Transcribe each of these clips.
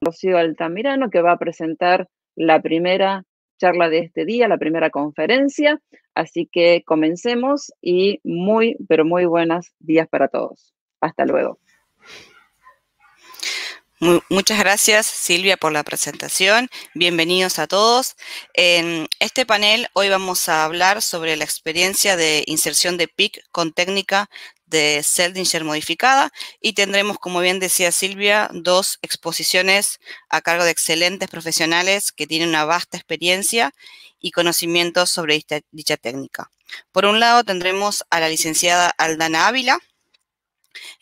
Rocío Altamirano, que va a presentar la primera charla de este día, la primera conferencia. Así que comencemos y pero muy buenos días para todos. Hasta luego. Muchas gracias, Silvia, por la presentación. Bienvenidos a todos. En este panel hoy vamos a hablar sobre la experiencia de inserción de PIC con técnica de Seldinger modificada y tendremos, como bien decía Silvia, dos exposiciones a cargo de excelentes profesionales que tienen una vasta experiencia y conocimientos sobre dicha técnica. Por un lado tendremos a la licenciada Aldana Ávila.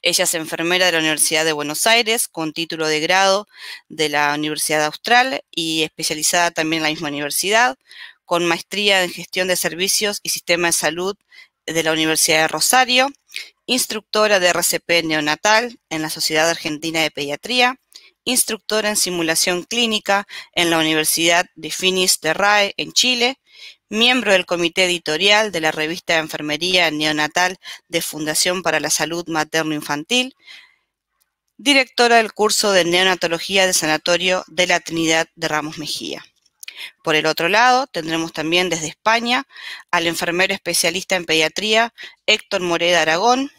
Ella es enfermera de la Universidad de Buenos Aires, con título de grado de la Universidad Austral y especializada también en la misma universidad, con maestría en gestión de servicios y sistema de salud de la Universidad de Rosario, instructora de RCP neonatal en la Sociedad Argentina de Pediatría, instructora en simulación clínica en la Universidad de Finis Terrae en Chile, miembro del comité editorial de la revista de Enfermería Neonatal de Fundación para la Salud Materno-Infantil, directora del curso de Neonatología de Sanatorio de la Trinidad de Ramos Mejía. Por el otro lado, tendremos también desde España al enfermero especialista en pediatría Héctor Moreda Aragón,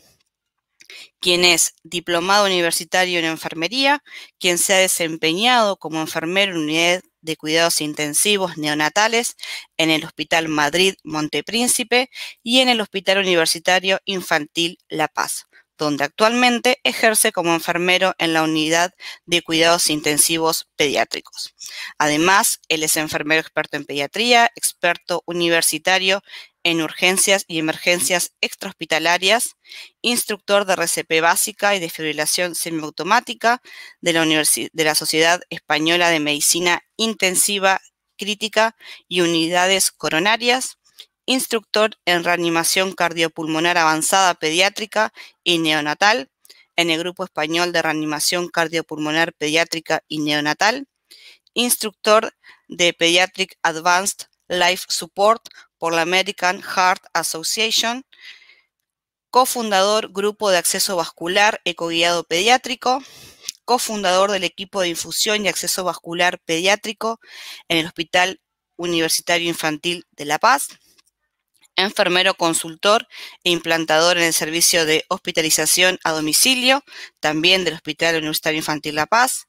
quien es diplomado universitario en enfermería, quien se ha desempeñado como enfermero en unidad de cuidados intensivos neonatales en el Hospital Madrid Montepríncipe y en el Hospital Universitario Infantil La Paz, donde actualmente ejerce como enfermero en la unidad de cuidados intensivos pediátricos. Además, él es enfermero experto en pediatría, experto universitario en urgencias y emergencias extrahospitalarias, instructor de RCP básica y desfibrilación semiautomática de la Sociedad Española de Medicina Intensiva Crítica y Unidades Coronarias, instructor en reanimación cardiopulmonar avanzada pediátrica y neonatal en el Grupo Español de Reanimación Cardiopulmonar Pediátrica y Neonatal, instructor de Pediatric Advanced Life Support por la American Heart Association, cofundador Grupo de Acceso Vascular Ecoguiado Pediátrico, cofundador del equipo de infusión y acceso vascular pediátrico en el Hospital Universitario Infantil de La Paz, enfermero consultor e implantador en el servicio de hospitalización a domicilio, también del Hospital Universitario Infantil La Paz,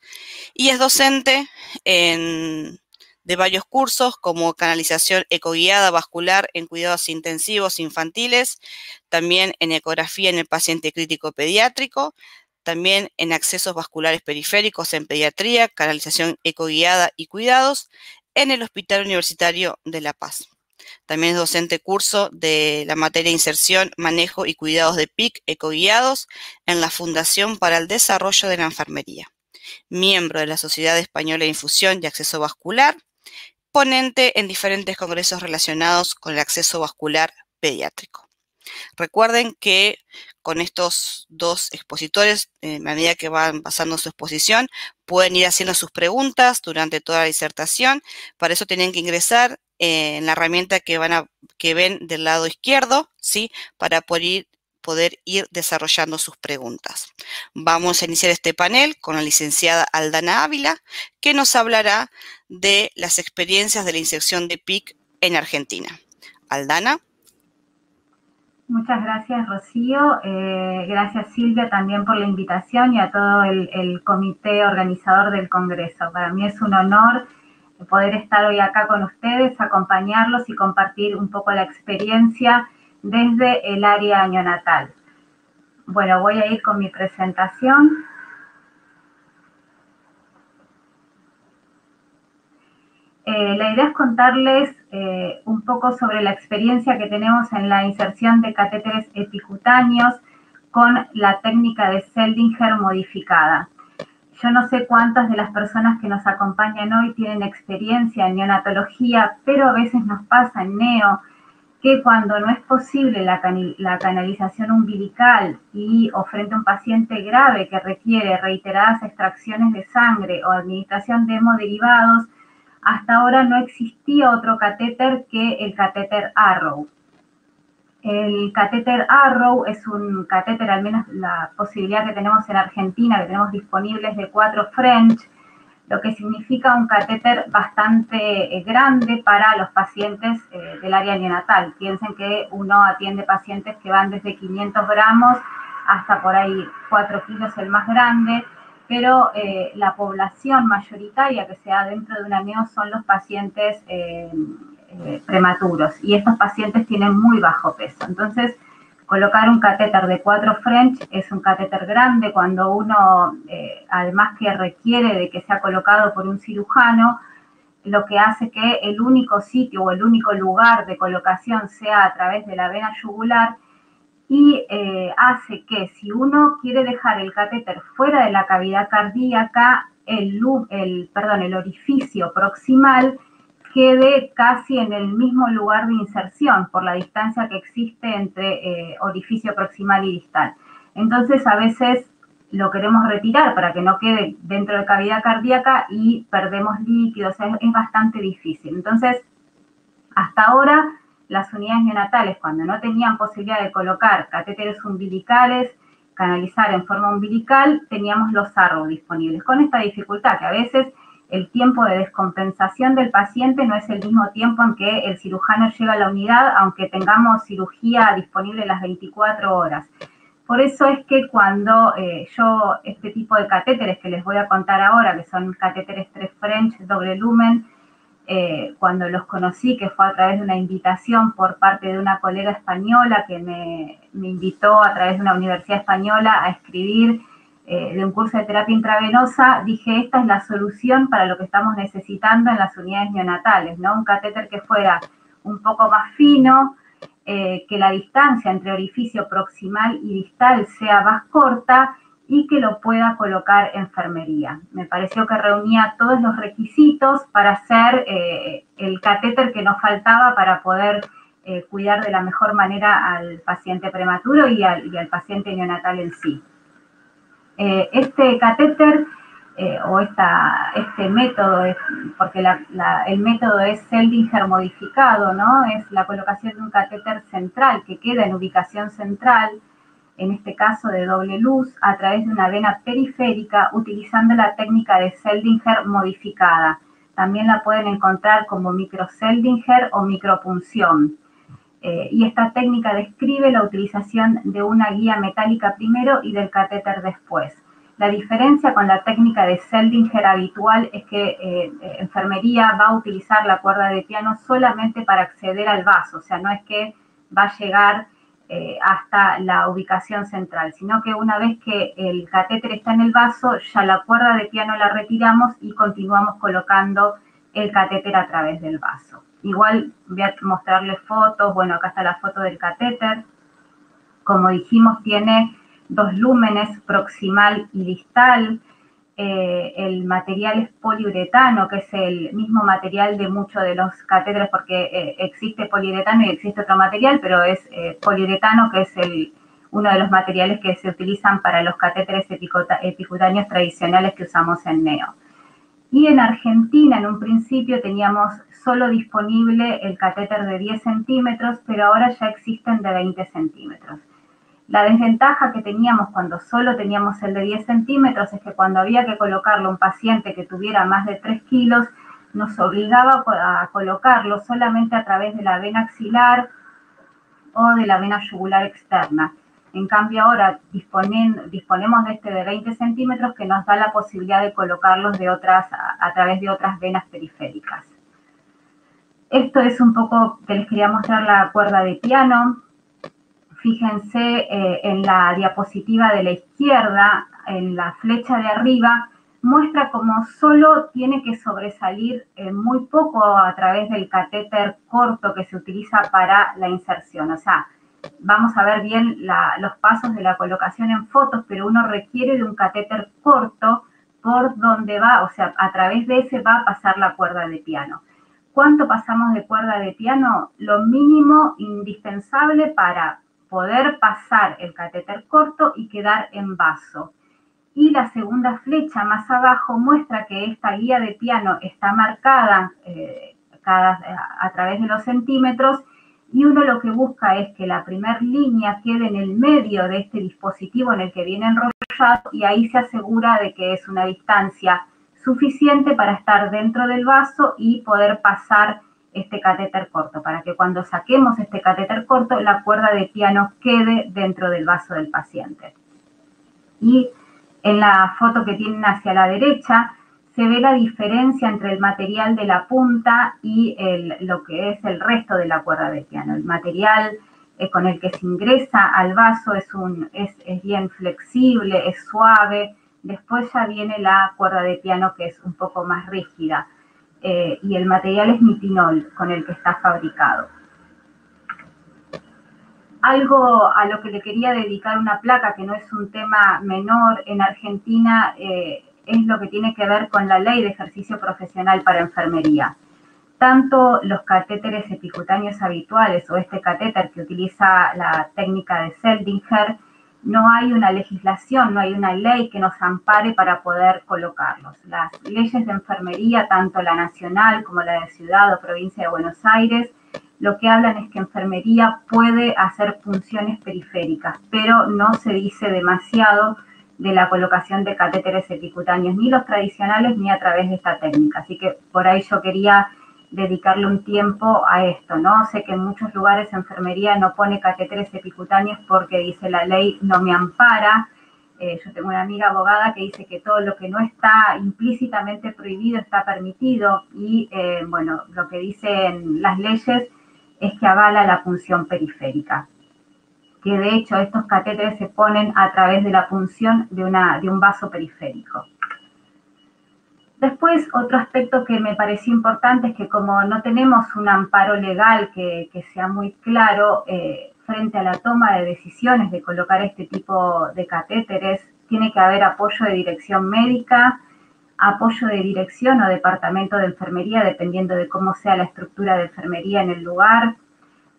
y es docente de varios cursos como canalización ecoguiada vascular en cuidados intensivos infantiles, también en ecografía en el paciente crítico pediátrico, también en accesos vasculares periféricos en pediatría, canalización ecoguiada y cuidados en el Hospital Universitario de La Paz. También es docente curso de la materia Inserción, Manejo y Cuidados de PIC ecoguiados en la Fundación para el Desarrollo de la Enfermería. Miembro de la Sociedad Española de Infusión y Acceso Vascular, ponente en diferentes congresos relacionados con el acceso vascular pediátrico. Recuerden que con estos dos expositores, a medida que van pasando su exposición, pueden ir haciendo sus preguntas durante toda la disertación. Para eso tienen que ingresar en la herramienta que ven del lado izquierdo, ¿sí? Para poder ir desarrollando sus preguntas. Vamos a iniciar este panel con la licenciada Aldana Ávila, que nos hablará de las experiencias de la inserción de PIC en Argentina. Aldana. Muchas gracias, Rocío. Gracias, Silvia, también por la invitación y a todo el comité organizador del Congreso. Para mí es un honor poder estar hoy acá con ustedes, acompañarlos y compartir un poco la experiencia desde el área neonatal. Bueno, voy a ir con mi presentación. La idea es contarles un poco sobre la experiencia que tenemos en la inserción de catéteres epicutáneos con la técnica de Seldinger modificada. Yo no sé cuántas de las personas que nos acompañan hoy tienen experiencia en neonatología, pero a veces nos pasa en neo que cuando no es posible la canalización umbilical o frente a un paciente grave que requiere reiteradas extracciones de sangre o administración de hemoderivados, hasta ahora no existía otro catéter que el catéter Arrow. El catéter Arrow es un catéter, al menos la posibilidad que tenemos en Argentina, que tenemos disponibles de 4 French, lo que significa un catéter bastante grande para los pacientes del área neonatal. Piensen que uno atiende pacientes que van desde 500 gramos hasta por ahí 4 kilos el más grande, pero la población mayoritaria que se da dentro de una neo son los pacientes prematuros, y estos pacientes tienen muy bajo peso. Entonces, colocar un catéter de 4 French es un catéter grande cuando uno, además que requiere de que sea colocado por un cirujano, lo que hace que el único sitio o el único lugar de colocación sea a través de la vena yugular, y hace que si uno quiere dejar el catéter fuera de la cavidad cardíaca, el orificio proximal quede casi en el mismo lugar de inserción por la distancia que existe entre orificio proximal y distal. Entonces, a veces lo queremos retirar para que no quede dentro de cavidad cardíaca y perdemos líquidos, es bastante difícil. Entonces, hasta ahora, las unidades neonatales, cuando no tenían posibilidad de colocar catéteres umbilicales, canalizar en forma umbilical, teníamos los ARRO disponibles, con esta dificultad que a veces el tiempo de descompensación del paciente no es el mismo tiempo en que el cirujano llega a la unidad, aunque tengamos cirugía disponible las 24 horas. Por eso es que cuando yo, este tipo de catéteres que les voy a contar ahora, que son catéteres 3 French, doble lumen, cuando los conocí, que fue a través de una invitación por parte de una colega española que me invitó a través de una universidad española a escribir de un curso de terapia intravenosa, dije, esta es la solución para lo que estamos necesitando en las unidades neonatales, ¿no? Un catéter que fuera un poco más fino, que la distancia entre orificio proximal y distal sea más corta y que lo pueda colocar enfermería. Me pareció que reunía todos los requisitos para hacer el catéter que nos faltaba para poder cuidar de la mejor manera al paciente prematuro y al paciente neonatal en sí. Este catéter o este método, porque el método es Seldinger modificado, ¿no? Es la colocación de un catéter central que queda en ubicación central, en este caso de doble luz, a través de una vena periférica utilizando la técnica de Seldinger modificada. También la pueden encontrar como micro-Seldinger o micropunción. Y esta técnica describe la utilización de una guía metálica primero y del catéter después. La diferencia con la técnica de Seldinger habitual es que enfermería va a utilizar la cuerda de piano solamente para acceder al vaso, o sea, no es que va a llegar hasta la ubicación central, sino que una vez que el catéter está en el vaso, ya la cuerda de piano la retiramos y continuamos colocando el catéter a través del vaso. Igual voy a mostrarles fotos. Bueno, acá está la foto del catéter. Como dijimos, tiene 2 lúmenes, proximal y distal. El material es poliuretano, que es el mismo material de muchos de los catéteres, porque existe poliuretano y existe otro material, pero es poliuretano, que es uno de los materiales que se utilizan para los catéteres epicutáneos tradicionales que usamos en neo. Y en Argentina, en un principio, teníamos solo disponible el catéter de 10 centímetros, pero ahora ya existen de 20 centímetros. La desventaja que teníamos cuando solo teníamos el de 10 centímetros es que cuando había que colocarlo a un paciente que tuviera más de 3 kilos, nos obligaba a colocarlo solamente a través de la vena axilar o de la vena yugular externa. En cambio, ahora disponemos de este de 20 centímetros que nos da la posibilidad de colocarlos a través de otras venas periféricas. Esto es un poco que les quería mostrar la cuerda de piano. Fíjense en la diapositiva de la izquierda, en la flecha de arriba, muestra cómo solo tiene que sobresalir muy poco a través del catéter corto que se utiliza para la inserción. O sea, vamos a ver bien los pasos de la colocación en fotos, pero uno requiere de un catéter corto por donde va, o sea, a través de ese va a pasar la cuerda de piano. ¿Cuánto pasamos de cuerda de piano? Lo mínimo indispensable para poder pasar el catéter corto y quedar en vaso. Y la segunda flecha más abajo muestra que esta guía de piano está marcada a través de los centímetros, y uno lo que busca es que la primera línea quede en el medio de este dispositivo en el que viene enrollado, y ahí se asegura de que es una distancia suficiente para estar dentro del vaso y poder pasar este catéter corto, para que cuando saquemos este catéter corto, la cuerda de piano quede dentro del vaso del paciente. Y en la foto que tienen hacia la derecha, se ve la diferencia entre el material de la punta y lo que es el resto de la cuerda de piano. El material con el que se ingresa al vaso es bien flexible, es suave. Después ya viene la cuerda de piano, que es un poco más rígida. Y el material es nitinol con el que está fabricado. Algo a lo que le quería dedicar una placa, que no es un tema menor en Argentina, es lo que tiene que ver con la ley de ejercicio profesional para enfermería. Tanto los catéteres epicutáneos habituales o este catéter que utiliza la técnica de Seldinger, no hay una legislación, no hay una ley que nos ampare para poder colocarlos. Las leyes de enfermería, tanto la nacional como la de ciudad o provincia de Buenos Aires, lo que hablan es que enfermería puede hacer funciones periféricas, pero no se dice demasiado de la colocación de catéteres epicutáneos, ni los tradicionales ni a través de esta técnica. Así que por ahí yo quería dedicarle un tiempo a esto, ¿no? Sé que en muchos lugares enfermería no pone catéteres epicutáneos porque dice la ley no me ampara. Yo tengo una amiga abogada que dice que todo lo que no está implícitamente prohibido está permitido y, bueno, lo que dicen las leyes es que avala la punción periférica, que de hecho estos catéteres se ponen a través de la punción de un vaso periférico. Después, otro aspecto que me pareció importante es que como no tenemos un amparo legal que sea muy claro frente a la toma de decisiones de colocar este tipo de catéteres, tiene que haber apoyo de dirección médica, apoyo de dirección o departamento de enfermería, dependiendo de cómo sea la estructura de enfermería en el lugar.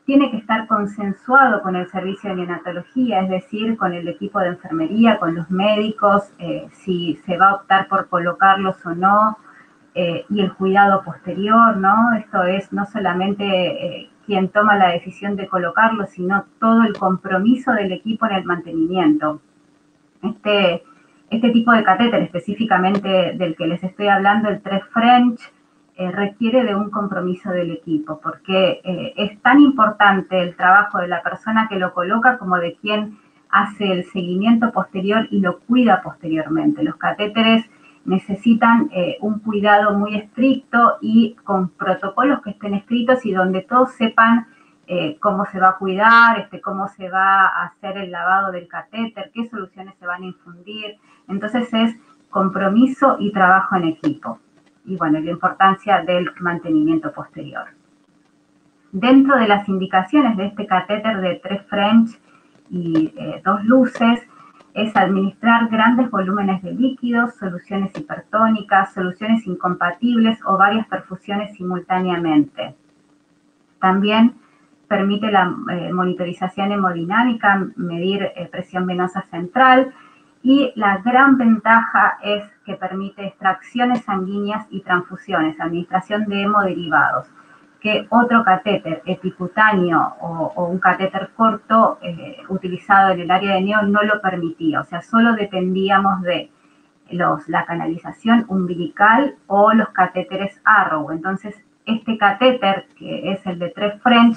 Tiene que estar consensuado con el servicio de neonatología, es decir, con el equipo de enfermería, con los médicos, si se va a optar por colocarlos o no, y el cuidado posterior, ¿no? Esto es no solamente quien toma la decisión de colocarlos, sino todo el compromiso del equipo en el mantenimiento. Este tipo de catéter, específicamente del que les estoy hablando, el 3 French, requiere de un compromiso del equipo, porque es tan importante el trabajo de la persona que lo coloca como de quien hace el seguimiento posterior y lo cuida posteriormente. Los catéteres necesitan un cuidado muy estricto y con protocolos que estén escritos y donde todos sepan cómo se va a cuidar, cómo se va a hacer el lavado del catéter, qué soluciones se van a infundir. Entonces es compromiso y trabajo en equipo. Y bueno, la importancia del mantenimiento posterior. Dentro de las indicaciones de este catéter de 3 French y 2 luces, es administrar grandes volúmenes de líquidos, soluciones hipertónicas, soluciones incompatibles o varias perfusiones simultáneamente. También permite la monitorización hemodinámica, medir presión venosa central, y la gran ventaja es que permite extracciones sanguíneas y transfusiones, administración de hemoderivados, que otro catéter epicutáneo o un catéter corto utilizado en el área de neo no lo permitía. O sea, solo dependíamos de la canalización umbilical o los catéteres Arrow. Entonces, este catéter, que es el de 3 French,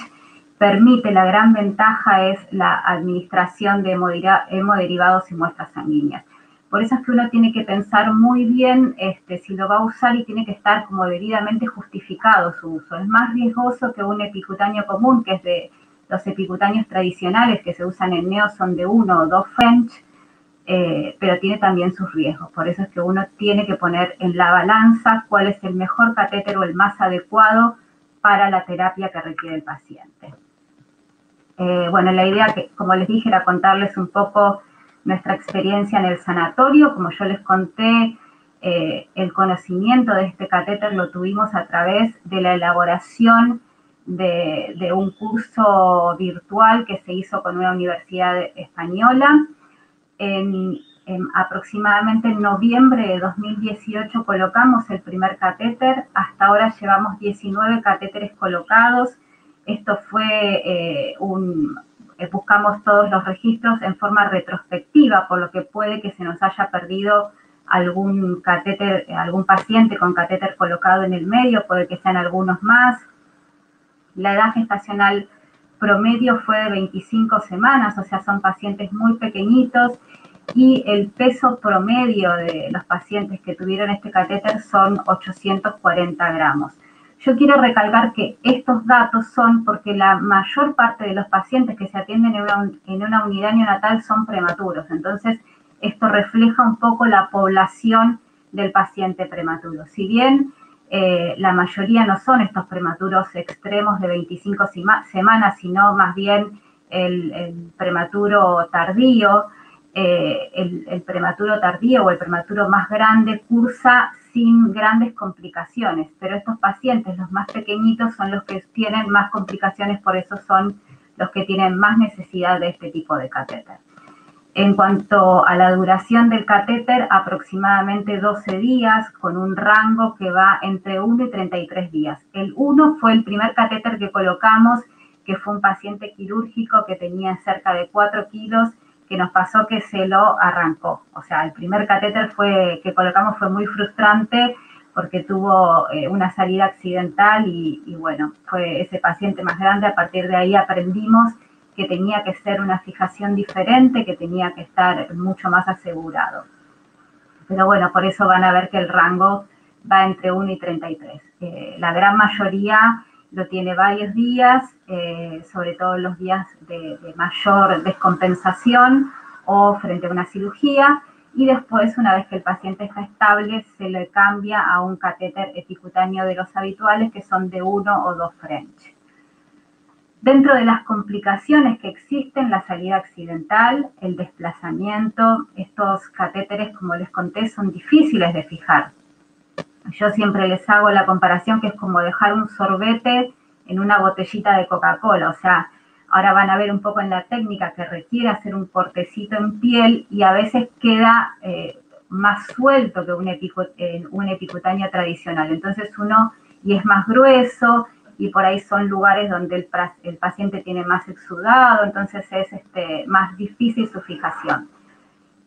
permite, la gran ventaja es la administración de hemoderivados y muestras sanguíneas. Por eso es que uno tiene que pensar muy bien si lo va a usar y tiene que estar como debidamente justificado su uso. Es más riesgoso que un epicutáneo común, que es de los epicutáneos tradicionales que se usan en neo, son de 1 o 2 French, pero tiene también sus riesgos. Por eso es que uno tiene que poner en la balanza cuál es el mejor catéter o el más adecuado para la terapia que requiere el paciente. Bueno, la idea, que, como les dije, era contarles un poco nuestra experiencia en el sanatorio. Como yo les conté, el conocimiento de este catéter lo tuvimos a través de la elaboración de un curso virtual que se hizo con una universidad española. En aproximadamente en noviembre de 2018 colocamos el primer catéter. Hasta ahora llevamos 19 catéteres colocados. Esto fue buscamos todos los registros en forma retrospectiva, por lo que puede que se nos haya perdido algún catéter, algún paciente con catéter colocado en el medio, puede que sean algunos más. La edad gestacional promedio fue de 25 semanas, o sea, son pacientes muy pequeñitos, y el peso promedio de los pacientes que tuvieron este catéter son 840 gramos. Yo quiero recalcar que estos datos son porque la mayor parte de los pacientes que se atienden en una unidad neonatal son prematuros, entonces esto refleja un poco la población del paciente prematuro. Si bien la mayoría no son estos prematuros extremos de 25 semanas, sino más bien el prematuro tardío. El prematuro tardío o el prematuro más grande cursa sin grandes complicaciones, pero estos pacientes, los más pequeñitos, son los que tienen más complicaciones, por eso son los que tienen más necesidad de este tipo de catéter. En cuanto a la duración del catéter, aproximadamente 12 días, con un rango que va entre 1 y 33 días. El 1 fue el primer catéter que colocamos, que fue un paciente quirúrgico que tenía cerca de 4 kilos, que nos pasó que se lo arrancó. O sea, el primer catéter que colocamos fue muy frustrante porque tuvo una salida accidental y bueno, fue ese paciente más grande. A partir de ahí aprendimos que tenía que ser una fijación diferente, que tenía que estar mucho más asegurado. Pero bueno, por eso van a ver que el rango va entre 1 y 33. La gran mayoría lo tiene varios días, sobre todo los días de mayor descompensación o frente a una cirugía, y después, una vez que el paciente está estable, se le cambia a un catéter epicutáneo de los habituales, que son de 1 o 2 French. Dentro de las complicaciones que existen, la salida accidental, el desplazamiento, estos catéteres, como les conté, son difíciles de fijar. Yo siempre les hago la comparación que es como dejar un sorbete en una botellita de Coca-Cola. O sea, ahora van a ver un poco en la técnica que requiere hacer un cortecito en piel y a veces queda más suelto que un epicutáneo tradicional. Entonces y es más grueso, y por ahí son lugares donde el paciente tiene más exudado, entonces es más difícil su fijación.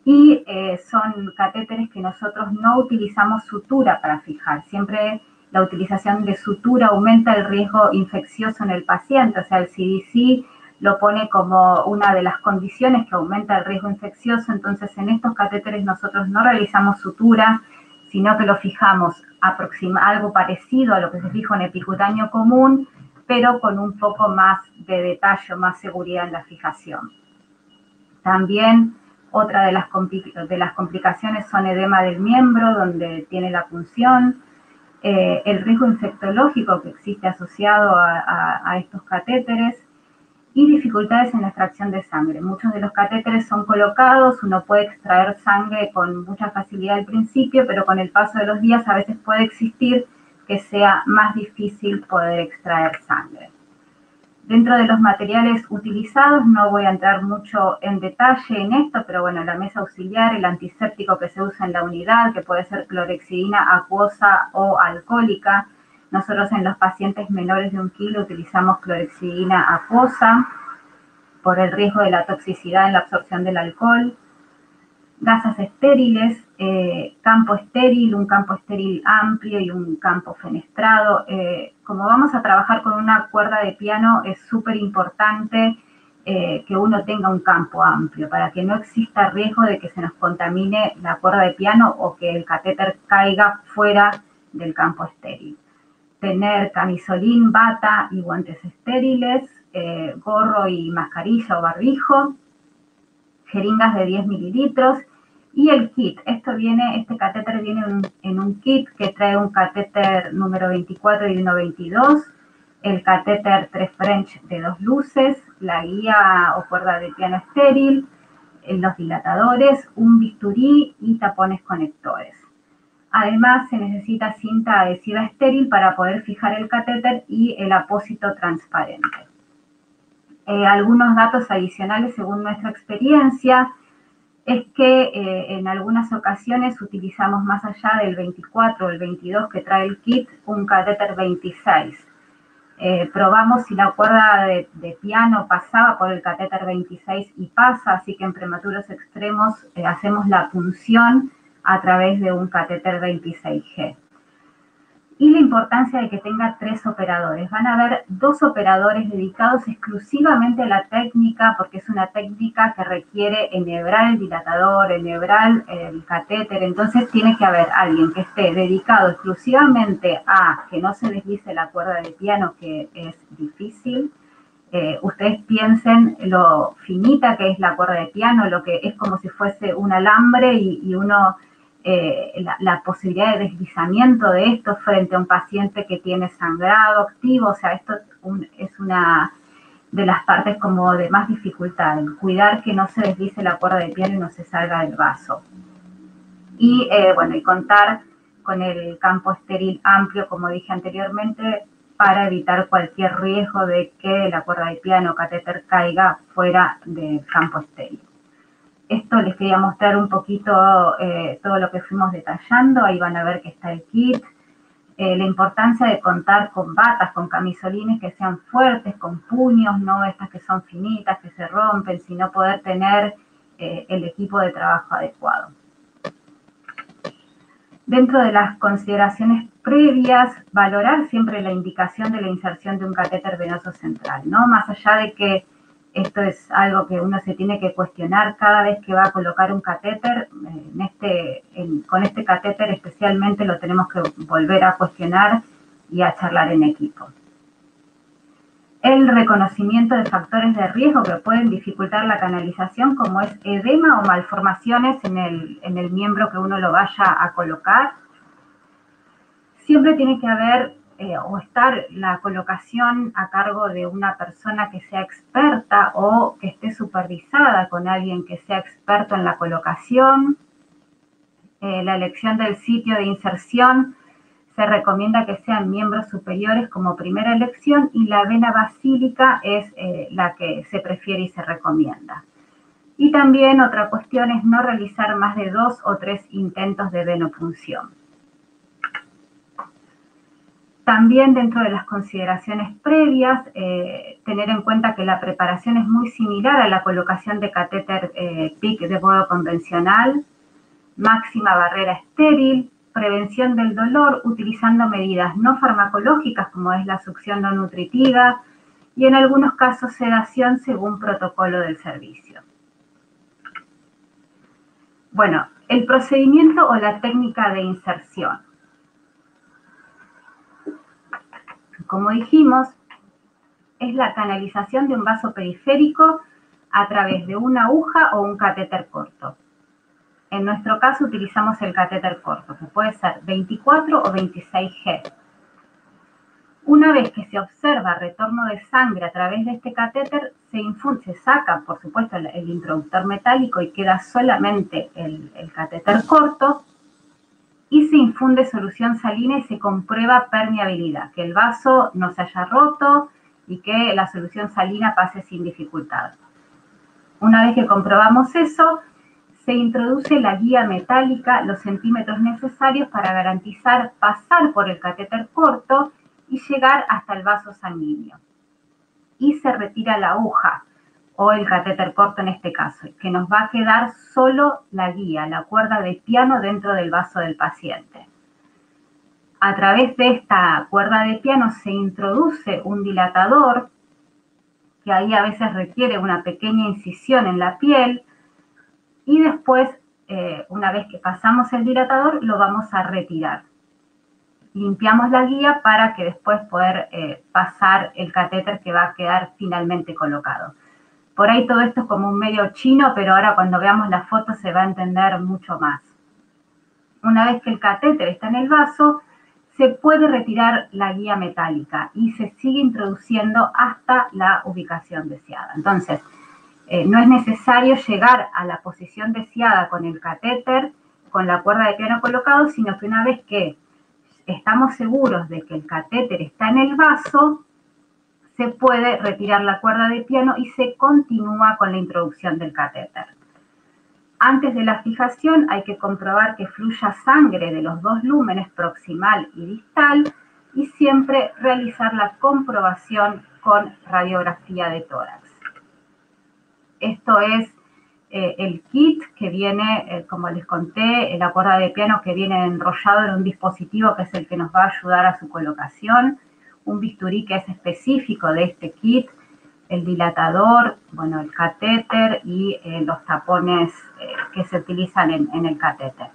Y son catéteres que nosotros no utilizamos sutura para fijar. Siempre la utilización de sutura aumenta el riesgo infeccioso en el paciente. O sea, el CDC lo pone como una de las condiciones que aumenta el riesgo infeccioso. Entonces, en estos catéteres nosotros no realizamos sutura, sino que lo fijamos algo parecido a lo que se fija en epicutáneo común, pero con un poco más de detalle, más seguridad en la fijación. También otra de las complicaciones son edema del miembro, donde tiene la punción, el riesgo infectológico que existe asociado a estos catéteres y dificultades en la extracción de sangre. Muchos de los catéteres son colocados, uno puede extraer sangre con mucha facilidad al principio, pero con el paso de los días a veces puede existir que sea más difícil poder extraer sangre. Dentro de los materiales utilizados, no voy a entrar mucho en detalle en esto, pero bueno, la mesa auxiliar, el antiséptico que se usa en la unidad, que puede ser clorhexidina acuosa o alcohólica. Nosotros en los pacientes menores de 1 kilo utilizamos clorhexidina acuosa por el riesgo de la toxicidad en la absorción del alcohol. Gasas estériles, campo estéril, un campo estéril amplio y un campo fenestrado. Como vamos a trabajar con una cuerda de piano, es súper importante que uno tenga un campo amplio para que no exista riesgo de que se nos contamine la cuerda de piano o que el catéter caiga fuera del campo estéril. Tener camisolín, bata y guantes estériles, gorro y mascarilla o barbijo, jeringas de 10 mililitros y el kit. Este catéter viene en un kit que trae un catéter número 24 y uno 22, el catéter 3 French de 2 luces, la guía o cuerda de piano estéril, los dilatadores, un bisturí y tapones conectores. Además, se necesita cinta adhesiva estéril para poder fijar el catéter y el apósito transparente. Algunos datos adicionales según nuestra experiencia es que en algunas ocasiones utilizamos más allá del 24 o el 22 que trae el kit, un catéter 26. Probamos si la cuerda de piano pasaba por el catéter 26 y pasa, así que en prematuros extremos hacemos la punción a través de un catéter 26G. Y la importancia de que tenga 3 operadores. Van a haber 2 operadores dedicados exclusivamente a la técnica, porque es una técnica que requiere enhebrar el dilatador, enhebrar el catéter. Entonces tiene que haber alguien que esté dedicado exclusivamente a que no se deslice la cuerda de piano, que es difícil. Ustedes piensen lo finita que es la cuerda de piano, lo que es como si fuese un alambre y uno... la posibilidad de deslizamiento de esto frente a un paciente que tiene sangrado activo, o sea, esto es una de las partes como de más dificultad, cuidar que no se deslice la cuerda de piano y no se salga del vaso. Y bueno, y contar con el campo estéril amplio, como dije anteriormente, para evitar cualquier riesgo de que la cuerda de piano o catéter caiga fuera del campo estéril. Esto les quería mostrar un poquito todo lo que fuimos detallando. Ahí van a ver que está el kit. La importancia de contar con batas, con camisolines que sean fuertes, con puños, no estas que son finitas, que se rompen, sino poder tener el equipo de trabajo adecuado. Dentro de las consideraciones previas, valorar siempre la indicación de la inserción de un catéter venoso central, ¿no? Más allá de que esto es algo que uno se tiene que cuestionar cada vez que va a colocar un catéter. Con este catéter especialmente lo tenemos que volver a cuestionar y a charlar en equipo. El reconocimiento de factores de riesgo que pueden dificultar la canalización, como es edema o malformaciones en el miembro que uno lo vaya a colocar. Siempre tiene que haber o estar la colocación a cargo de una persona que sea experta o que esté supervisada con alguien que sea experto en la colocación. La elección del sitio de inserción se recomienda que sean miembros superiores como primera elección y la vena basílica es la que se prefiere y se recomienda. Y también otra cuestión es no realizar más de 2 o 3 intentos de venopunción. También dentro de las consideraciones previas, tener en cuenta que la preparación es muy similar a la colocación de catéter PICC de modo convencional, máxima barrera estéril, prevención del dolor utilizando medidas no farmacológicas como es la succión no nutritiva y en algunos casos sedación según protocolo del servicio. Bueno, el procedimiento o la técnica de inserción. Como dijimos, es la canalización de un vaso periférico a través de una aguja o un catéter corto. En nuestro caso utilizamos el catéter corto, que puede ser 24 o 26G. Una vez que se observa retorno de sangre a través de este catéter, se saca, por supuesto, el introductor metálico y queda solamente el catéter corto, y se infunde solución salina y se comprueba permeabilidad, que el vaso no se haya roto y que la solución salina pase sin dificultad. Una vez que comprobamos eso, se introduce la guía metálica, los centímetros necesarios para garantizar pasar por el catéter corto y llegar hasta el vaso sanguíneo. Y se retira la aguja, o el catéter corto en este caso, que nos va a quedar solo la guía, la cuerda de piano dentro del vaso del paciente. A través de esta cuerda de piano se introduce un dilatador, que ahí a veces requiere una pequeña incisión en la piel, y después, una vez que pasamos el dilatador, lo vamos a retirar. Limpiamos la guía para que después poder pasar el catéter que va a quedar finalmente colocado. Por ahí todo esto es como un medio chino, pero ahora cuando veamos la foto se va a entender mucho más. Una vez que el catéter está en el vaso, se puede retirar la guía metálica y se sigue introduciendo hasta la ubicación deseada. Entonces, no es necesario llegar a la posición deseada con el catéter, con la cuerda de piano colocado, sino que una vez que estamos seguros de que el catéter está en el vaso, se puede retirar la cuerda de piano y se continúa con la introducción del catéter. Antes de la fijación hay que comprobar que fluya sangre de los 2 lúmenes proximal y distal y siempre realizar la comprobación con radiografía de tórax. Esto es el kit que viene, como les conté, la cuerda de piano que viene enrollado en un dispositivo que es el que nos va a ayudar a su colocación, un bisturí que es específico de este kit, el dilatador, bueno, el catéter y los tapones que se utilizan en el catéter.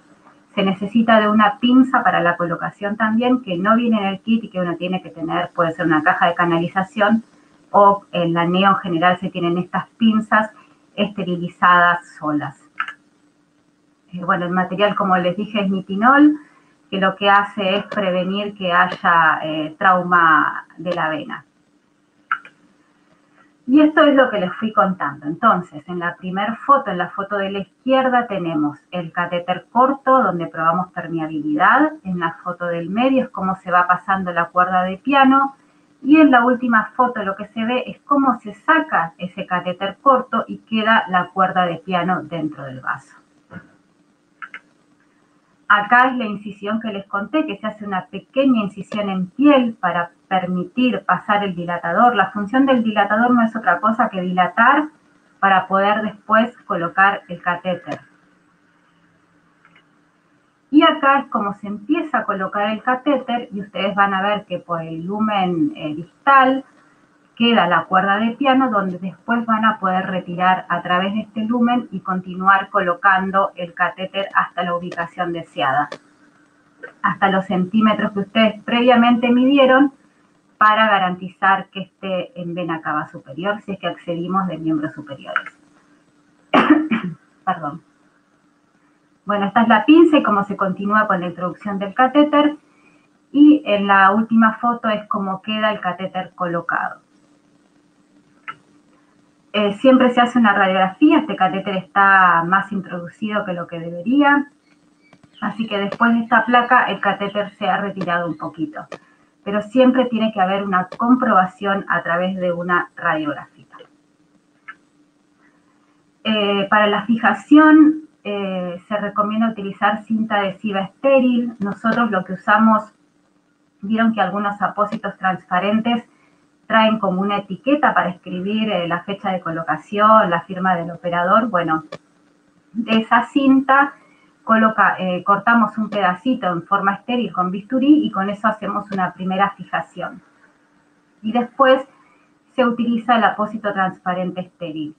Se necesita de una pinza para la colocación también, que no viene en el kit y que uno tiene que tener, puede ser una caja de canalización o en la Neo en general se tienen estas pinzas esterilizadas solas. Bueno, el material, como les dije, es nitinol, que lo que hace es prevenir que haya trauma de la vena. Y esto es lo que les fui contando. Entonces, en la primera foto, en la foto de la izquierda, tenemos el catéter corto, donde probamos permeabilidad. En la foto del medio es cómo se va pasando la cuerda de piano. Y en la última foto lo que se ve es cómo se saca ese catéter corto y queda la cuerda de piano dentro del vaso. Acá es la incisión que les conté, que se hace una pequeña incisión en piel para permitir pasar el dilatador. La función del dilatador no es otra cosa que dilatar para poder después colocar el catéter. Y acá es como se empieza a colocar el catéter y ustedes van a ver que por el lumen distal queda la cuerda de piano donde después van a poder retirar a través de este lumen y continuar colocando el catéter hasta la ubicación deseada, hasta los centímetros que ustedes previamente midieron para garantizar que esté en vena cava superior si es que accedimos de miembros superiores. Perdón. Bueno, esta es la pinza y cómo se continúa con la introducción del catéter y en la última foto es cómo queda el catéter colocado. Siempre se hace una radiografía, este catéter está más introducido que lo que debería, así que después de esta placa el catéter se ha retirado un poquito, pero siempre tiene que haber una comprobación a través de una radiografía. Para la fijación se recomienda utilizar cinta adhesiva estéril. Nosotros lo que usamos, vieron que algunos apósitos transparentes traen como una etiqueta para escribir la fecha de colocación, la firma del operador. Bueno, de esa cinta cortamos un pedacito en forma estéril con bisturí y con eso hacemos una primera fijación. Y después se utiliza el apósito transparente estéril.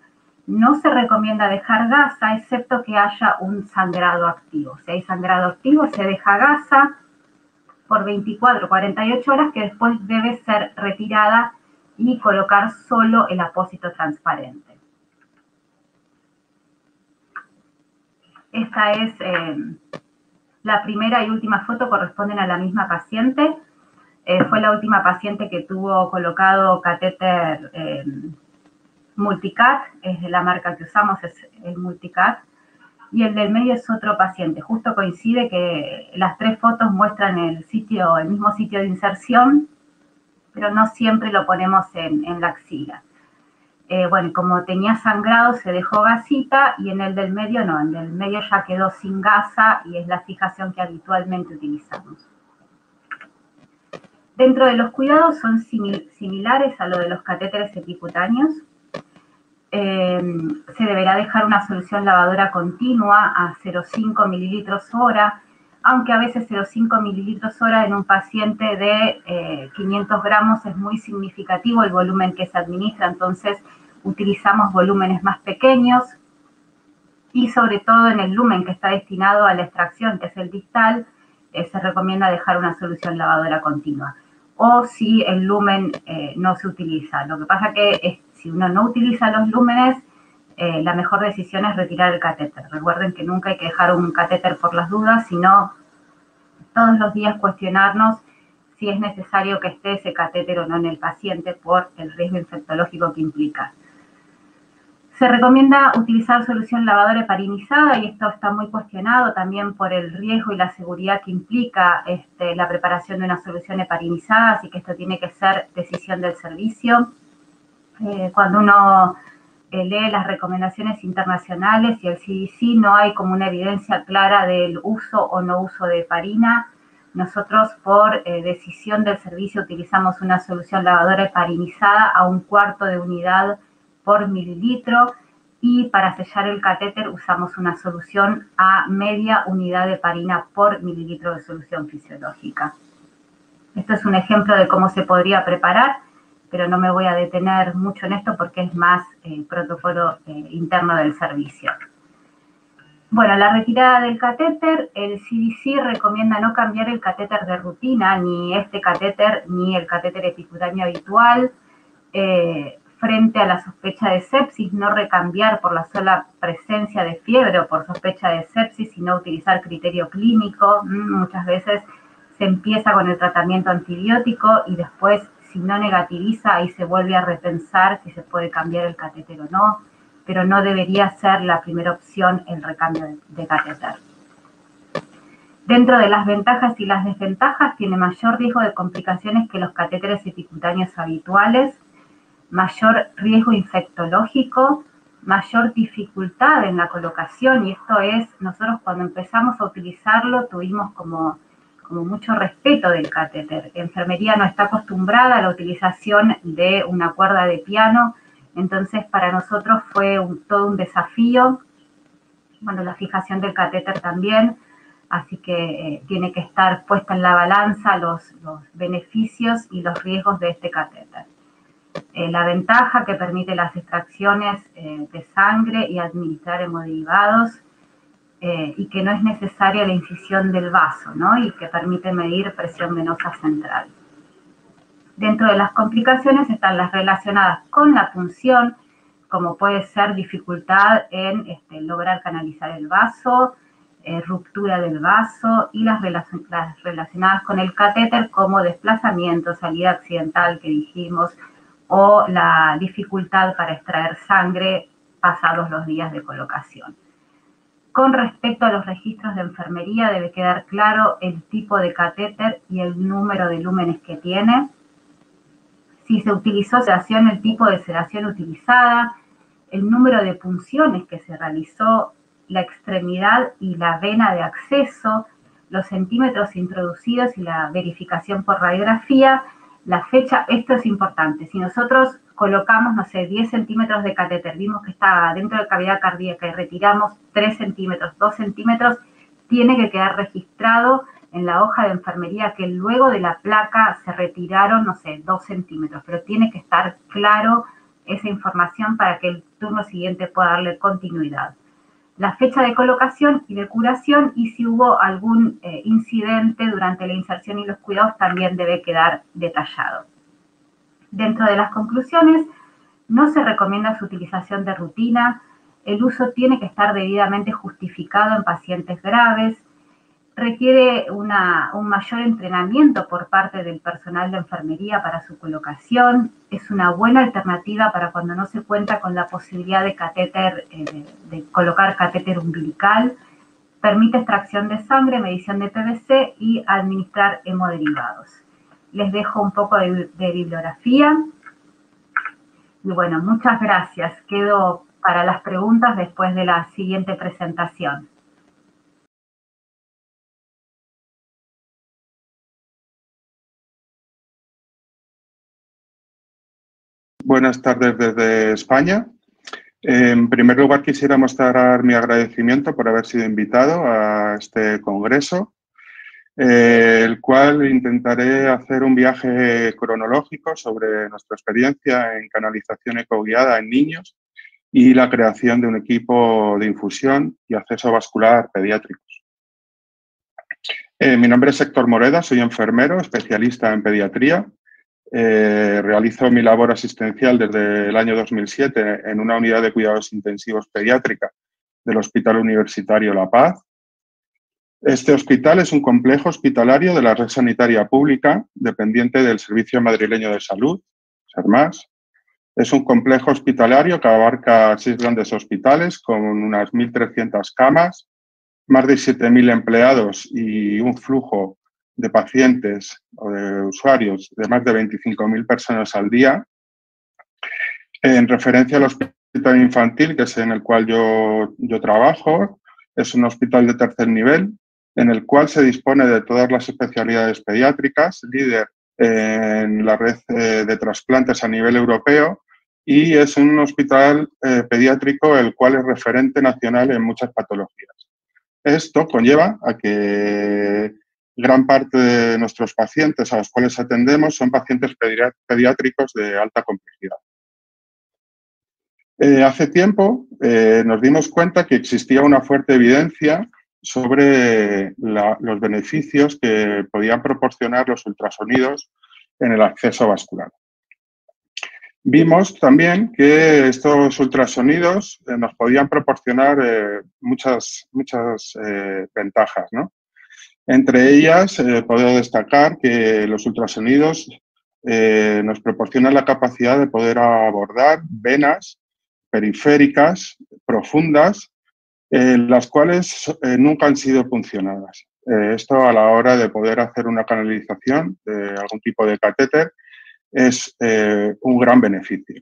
No se recomienda dejar gasa, excepto que haya un sangrado activo. Si hay sangrado activo, se deja gasa por 24, 48 horas, que después debe ser retirada y colocar solo el apósito transparente. Esta es la primera y última foto, corresponden a la misma paciente. Fue la última paciente que tuvo colocado catéter Multicat, es de la marca que usamos, es el Multicat. Y el del medio es otro paciente. Justo coincide que las tres fotos muestran el mismo sitio de inserción, pero no siempre lo ponemos en la axila. Bueno, como tenía sangrado se dejó gasita y en el del medio no, en el del medio ya quedó sin gasa y es la fijación que habitualmente utilizamos. Dentro de los cuidados son similares a lo de los catéteres epicutáneos. Se deberá dejar una solución lavadora continua a 0,5 mililitros hora, aunque a veces 0,5 mililitros hora en un paciente de 500 gramos es muy significativo el volumen que se administra, entonces utilizamos volúmenes más pequeños y sobre todo en el lumen que está destinado a la extracción, que es el distal, se recomienda dejar una solución lavadora continua. O si el lumen no se utiliza. Lo que pasa que si uno no utiliza los lúmenes, la mejor decisión es retirar el catéter. Recuerden que nunca hay que dejar un catéter por las dudas, sino todos los días cuestionarnos si es necesario que esté ese catéter o no en el paciente por el riesgo infectológico que implica. Se recomienda utilizar solución lavadora heparinizada y esto está muy cuestionado también por el riesgo y la seguridad que implica la preparación de una solución heparinizada, así que esto tiene que ser decisión del servicio. Cuando uno lee las recomendaciones internacionales y el CDC, no hay como una evidencia clara del uso o no uso de heparina. Nosotros por decisión del servicio utilizamos una solución lavadora heparinizada a 1/4 de unidad por mililitro y para sellar el catéter usamos una solución a media unidad de heparina por mililitro de solución fisiológica. Esto es un ejemplo de cómo se podría preparar, pero no me voy a detener mucho en esto porque es más protocolo interno del servicio. Bueno, la retirada del catéter, el CDC recomienda no cambiar el catéter de rutina, ni este catéter, ni el catéter epicutáneo habitual. Frente a la sospecha de sepsis, no recambiar por la sola presencia de fiebre o por sospecha de sepsis, sino utilizar criterio clínico. Muchas veces se empieza con el tratamiento antibiótico y después, si no negativiza, ahí se vuelve a repensar si se puede cambiar el catéter o no, pero no debería ser la primera opción el recambio de catéter. Dentro de las ventajas y las desventajas, tiene mayor riesgo de complicaciones que los catéteres epicutáneos habituales, mayor riesgo infectológico, mayor dificultad en la colocación, y esto es, nosotros cuando empezamos a utilizarlo tuvimos como mucho respeto del catéter. Enfermería no está acostumbrada a la utilización de una cuerda de piano, entonces para nosotros fue todo un desafío. Bueno, la fijación del catéter también, así que tiene que estar puesta en la balanza los beneficios y los riesgos de este catéter. La ventaja que permite las extracciones de sangre y administrar hemoderivados y que no es necesaria la incisión del vaso, ¿no? Y que permite medir presión venosa central. Dentro de las complicaciones están las relacionadas con la punción, como puede ser dificultad en lograr canalizar el vaso, ruptura del vaso, y las relacionadas con el catéter como desplazamiento, salida accidental que dijimos, o la dificultad para extraer sangre pasados los días de colocación. Con respecto a los registros de enfermería, debe quedar claro el tipo de catéter y el número de lúmenes que tiene. Si se utilizó sedación, el tipo de sedación utilizada, el número de punciones que se realizó, la extremidad y la vena de acceso, los centímetros introducidos y la verificación por radiografía, la fecha. Esto es importante. Si nosotros colocamos, no sé, 10 centímetros de catéter, vimos que estaba dentro de la cavidad cardíaca y retiramos 3 centímetros, 2 centímetros, tiene que quedar registrado en la hoja de enfermería que luego de la placa se retiraron, no sé, 2 centímetros, pero tiene que estar claro esa información para que el turno siguiente pueda darle continuidad. La fecha de colocación y de curación, y si hubo algún incidente durante la inserción y los cuidados, también debe quedar detallado. Dentro de las conclusiones, no se recomienda su utilización de rutina, el uso tiene que estar debidamente justificado en pacientes graves, requiere un mayor entrenamiento por parte del personal de enfermería para su colocación, es una buena alternativa para cuando no se cuenta con la posibilidad de catéter, de colocar catéter umbilical, permite extracción de sangre, medición de PVC y administrar hemoderivados. Les dejo un poco de bibliografía. Y bueno, muchas gracias. Quedo para las preguntas después de la siguiente presentación. Buenas tardes desde España. En primer lugar, quisiera mostrar mi agradecimiento por haber sido invitado a este congreso, el cual intentaré hacer un viaje cronológico sobre nuestra experiencia en canalización ecoguiada en niños y la creación de un equipo de infusión y acceso vascular pediátricos. Mi nombre es Héctor Moreda, soy enfermero, especialista en pediatría. Realizo mi labor asistencial desde el año 2007 en una unidad de cuidados intensivos pediátrica del Hospital Universitario La Paz. Este hospital es un complejo hospitalario de la red sanitaria pública dependiente del Servicio Madrileño de Salud, SERMAS. Es un complejo hospitalario que abarca 6 grandes hospitales con unas 1.300 camas, más de 7.000 empleados y un flujo de pacientes o de usuarios de más de 25.000 personas al día. En referencia al hospital infantil, que es en el cual yo trabajo, es un hospital de tercer nivel en el cual se dispone de todas las especialidades pediátricas, líder en la red de trasplantes a nivel europeo, y es un hospital pediátrico el cual es referente nacional en muchas patologías. Esto conlleva a que gran parte de nuestros pacientes a los cuales atendemos son pacientes pediátricos de alta complejidad. Hace tiempo nos dimos cuenta que existía una fuerte evidencia sobre los beneficios que podían proporcionar los ultrasonidos en el acceso vascular. Vimos también que estos ultrasonidos nos podían proporcionar muchas ventajas, ¿no? Entre ellas, puedo destacar que los ultrasonidos nos proporcionan la capacidad de poder abordar venas periféricas profundas, las cuales nunca han sido puncionadas. Esto a la hora de poder hacer una canalización de algún tipo de catéter es un gran beneficio.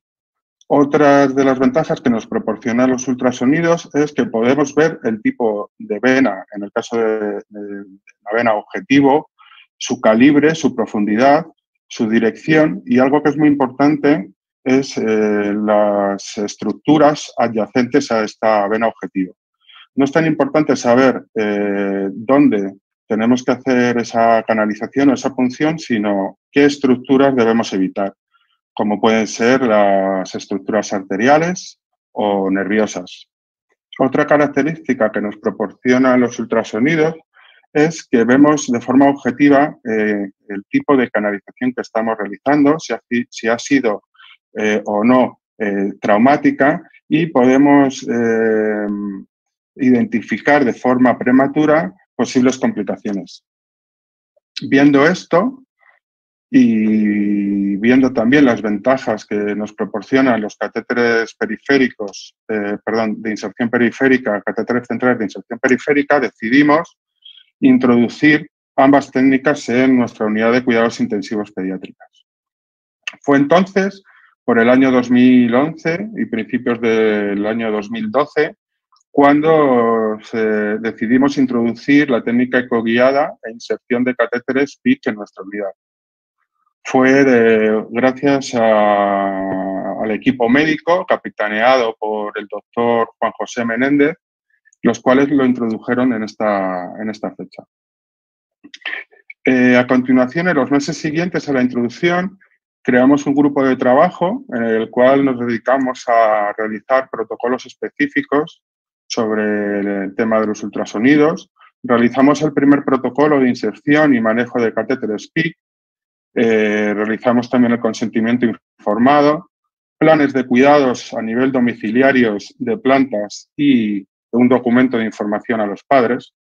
Otra de las ventajas que nos proporcionan los ultrasonidos es que podemos ver el tipo de vena, en el caso de la vena objetivo, su calibre, su profundidad, su dirección y algo que es muy importante es las estructuras adyacentes a esta vena objetivo. No es tan importante saber dónde tenemos que hacer esa canalización o esa punción, sino qué estructuras debemos evitar, como pueden ser las estructuras arteriales o nerviosas. Otra característica que nos proporcionan los ultrasonidos es que vemos de forma objetiva el tipo de canalización que estamos realizando, si ha sido o no traumática, y podemos identificar de forma prematura posibles complicaciones. Viendo esto y viendo también las ventajas que nos proporcionan los catéteres periféricos, de inserción periférica, catéteres centrales de inserción periférica, decidimos introducir ambas técnicas en nuestra unidad de cuidados intensivos pediátricas. Fue entonces, por el año 2011 y principios del año 2012, cuando decidimos introducir la técnica ecoguiada e inserción de catéteres PICC en nuestra unidad. Fue gracias al equipo médico capitaneado por el doctor Juan José Menéndez, los cuales lo introdujeron en esta fecha. A continuación, en los meses siguientes a la introducción, creamos un grupo de trabajo en el cual nos dedicamos a realizar protocolos específicos sobre el tema de los ultrasonidos. Realizamos el primer protocolo de inserción y manejo de catéteres PICC. Realizamos también el consentimiento informado, planes de cuidados a nivel domiciliarios de plantas y un documento de información a los padres.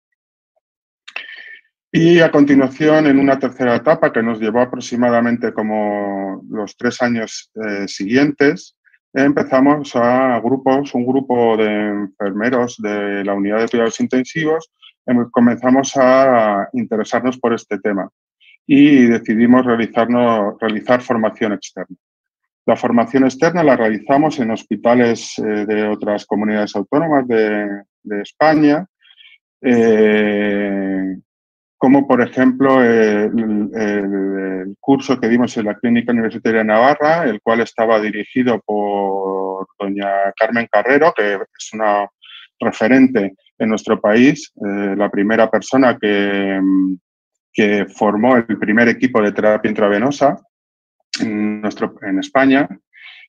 Y a continuación, en una tercera etapa que nos llevó aproximadamente como los 3 años siguientes, empezamos un grupo de enfermeros de la unidad de cuidados intensivos, comenzamos a interesarnos por este tema y decidimos realizar formación externa. La formación externa la realizamos en hospitales de otras comunidades autónomas de España, como por ejemplo el curso que dimos en la Clínica Universitaria de Navarra, el cual estaba dirigido por doña Carmen Carrero, que es una referente en nuestro país, la primera persona que formó el primer equipo de terapia intravenosa en España,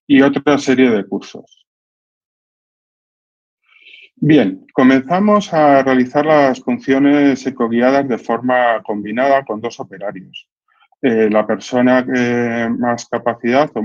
y otra serie de cursos. Bien, comenzamos a realizar las funciones ecoguiadas de forma combinada con 2 operarios. La persona que más capacidad o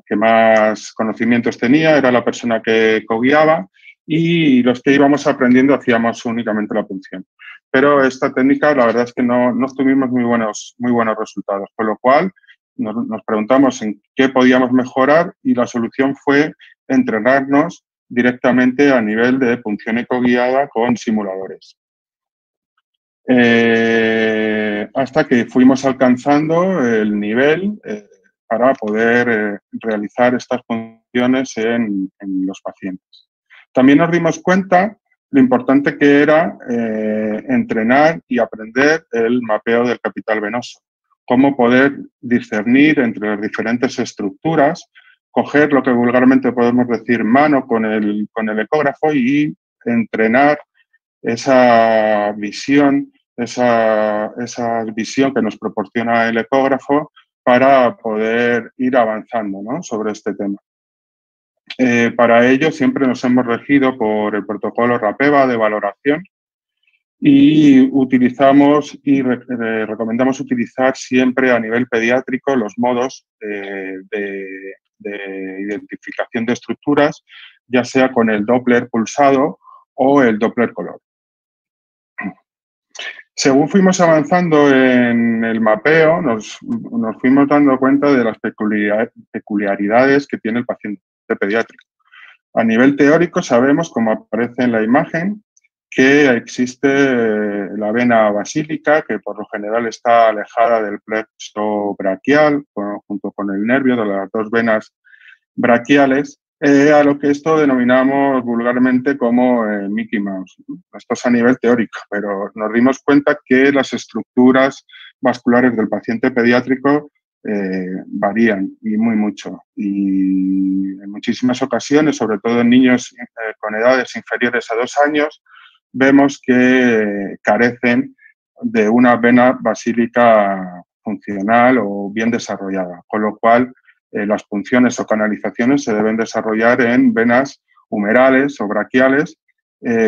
que más conocimientos tenía era la persona que ecoguiaba, y los que íbamos aprendiendo hacíamos únicamente la punción. Pero esta técnica, la verdad es que no tuvimos muy buenos resultados, con lo cual nos preguntamos en qué podíamos mejorar, y la solución fue entrenarnos directamente a nivel de punción ecoguiada con simuladores. Hasta que fuimos alcanzando el nivel para poder realizar estas funciones en los pacientes. También nos dimos cuenta lo importante que era entrenar y aprender el mapeo del capital venoso, cómo poder discernir entre las diferentes estructuras, coger lo que vulgarmente podemos decir mano con el ecógrafo y entrenar esa visión, esa visión que nos proporciona el ecógrafo para poder ir avanzando, ¿no?, sobre este tema. Para ello siempre nos hemos regido por el protocolo RAPEVA de valoración y utilizamos y recomendamos utilizar siempre a nivel pediátrico los modos de identificación de estructuras, ya sea con el Doppler pulsado o el Doppler color. Según fuimos avanzando en el mapeo, nos fuimos dando cuenta de las peculiaridades que tiene el paciente pediátrico. A nivel teórico sabemos, como aparece en la imagen, que existe la vena basílica, que por lo general está alejada del plexo braquial, junto con el nervio de las dos venas braquiales, a lo que esto denominamos vulgarmente como Mickey Mouse. Esto es a nivel teórico, pero nos dimos cuenta que las estructuras vasculares del paciente pediátrico varían y muy mucho. Y en muchísimas ocasiones, sobre todo en niños con edades inferiores a 2 años, vemos que carecen de una vena basílica funcional o bien desarrollada, con lo cual las punciones o canalizaciones se deben desarrollar en venas humerales o braquiales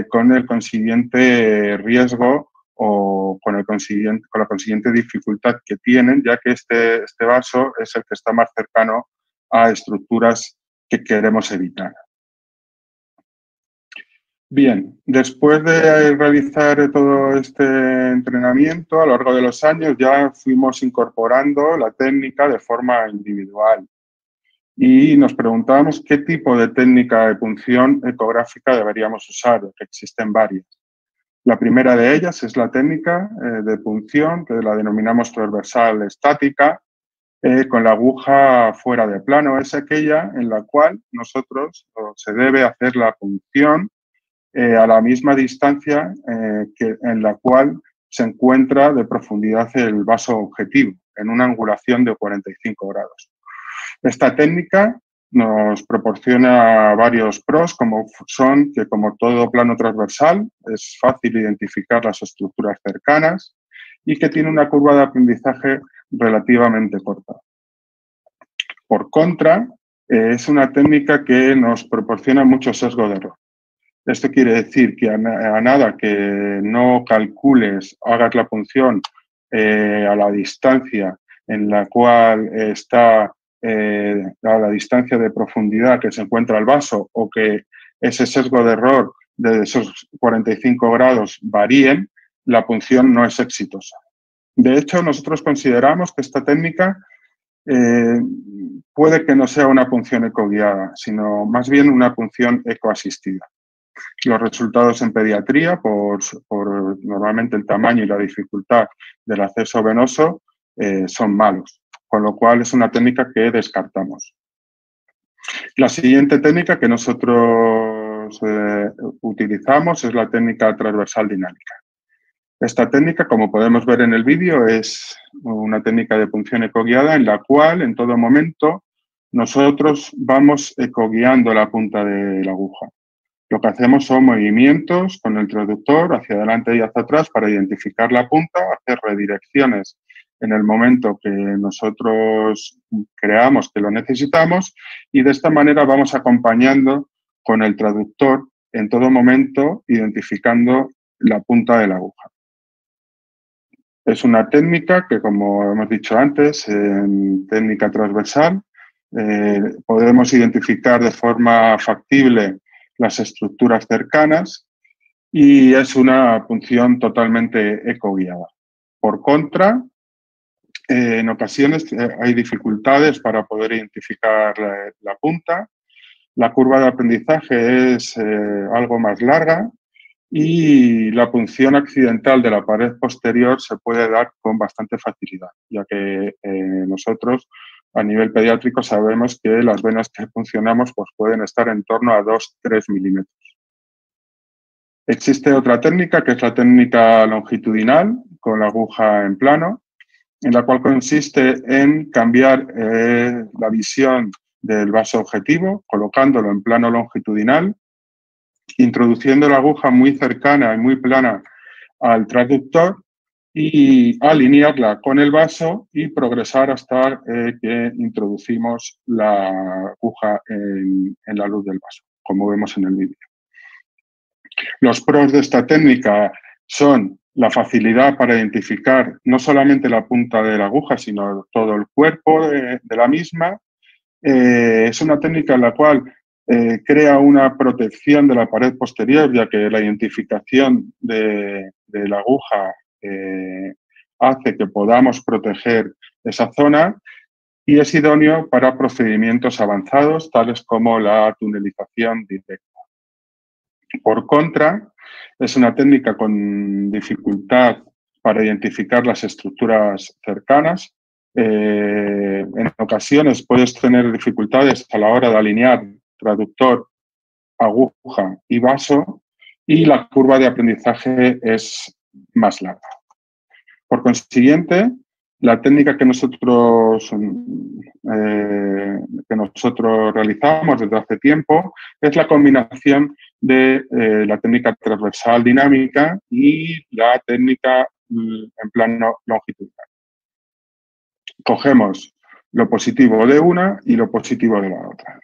con el consiguiente riesgo o con la consiguiente dificultad que tienen, ya que este vaso es el que está más cercano a estructuras que queremos evitar. Bien, después de realizar todo este entrenamiento, a lo largo de los años ya fuimos incorporando la técnica de forma individual y nos preguntábamos qué tipo de técnica de punción ecográfica deberíamos usar, que existen varias. La primera de ellas es la técnica de punción, que la denominamos transversal estática, con la aguja fuera de plano. Es aquella en la cual se debe hacer la punción a la misma distancia en la cual se encuentra de profundidad el vaso objetivo, en una angulación de 45 grados. Esta técnica nos proporciona varios pros, como son que, como todo plano transversal, es fácil identificar las estructuras cercanas y que tiene una curva de aprendizaje relativamente corta. Por contra, es una técnica que nos proporciona mucho sesgo de error. Esto quiere decir que a nada que no calcules, hagas la punción a la distancia en la cual está a la distancia de profundidad que se encuentra el vaso, o que ese sesgo de error de esos 45 grados varíen, la punción no es exitosa. De hecho, nosotros consideramos que esta técnica puede que no sea una punción ecoguiada, sino más bien una punción ecoasistida. Los resultados en pediatría, por normalmente el tamaño y la dificultad del acceso venoso, son malos, con lo cual es una técnica que descartamos. La siguiente técnica que nosotros utilizamos es la técnica transversal dinámica. Esta técnica, como podemos ver en el vídeo, es una técnica de punción ecoguiada en la cual en todo momento nosotros vamos ecoguiando la punta de la aguja. Lo que hacemos son movimientos con el traductor hacia adelante y hacia atrás para identificar la punta, hacer redirecciones en el momento que nosotros creamos que lo necesitamos, y de esta manera vamos acompañando con el traductor en todo momento, identificando la punta de la aguja. Es una técnica que, como hemos dicho antes, en técnica transversal, podemos identificar de forma factible las estructuras cercanas y es una punción totalmente ecoguiada. Por contra, en ocasiones hay dificultades para poder identificar la punta. La curva de aprendizaje es algo más larga y la punción accidental de la pared posterior se puede dar con bastante facilidad, ya que nosotros a nivel pediátrico sabemos que las venas que funcionamos pues, pueden estar en torno a 2-3 milímetros. Existe otra técnica que es la técnica longitudinal con la aguja en plano, en la cual consiste en cambiar la visión del vaso objetivo, colocándolo en plano longitudinal, introduciendo la aguja muy cercana y muy plana al transductor y alinearla con el vaso y progresar hasta que introducimos la aguja en la luz del vaso, como vemos en el vídeo. Los pros de esta técnica son la facilidad para identificar no solamente la punta de la aguja, sino todo el cuerpo de la misma. Es una técnica en la cual crea una protección de la pared posterior, ya que la identificación de la aguja hace que podamos proteger esa zona y es idóneo para procedimientos avanzados, tales como la tunelización directa. Por contra, es una técnica con dificultad para identificar las estructuras cercanas. En ocasiones puedes tener dificultades a la hora de alinear traductor, aguja y vaso, y la curva de aprendizaje es más larga. Por consiguiente, la técnica que nosotros realizamos desde hace tiempo es la combinación de la técnica transversal dinámica y la técnica en plano longitudinal. Cogemos lo positivo de una y lo positivo de la otra.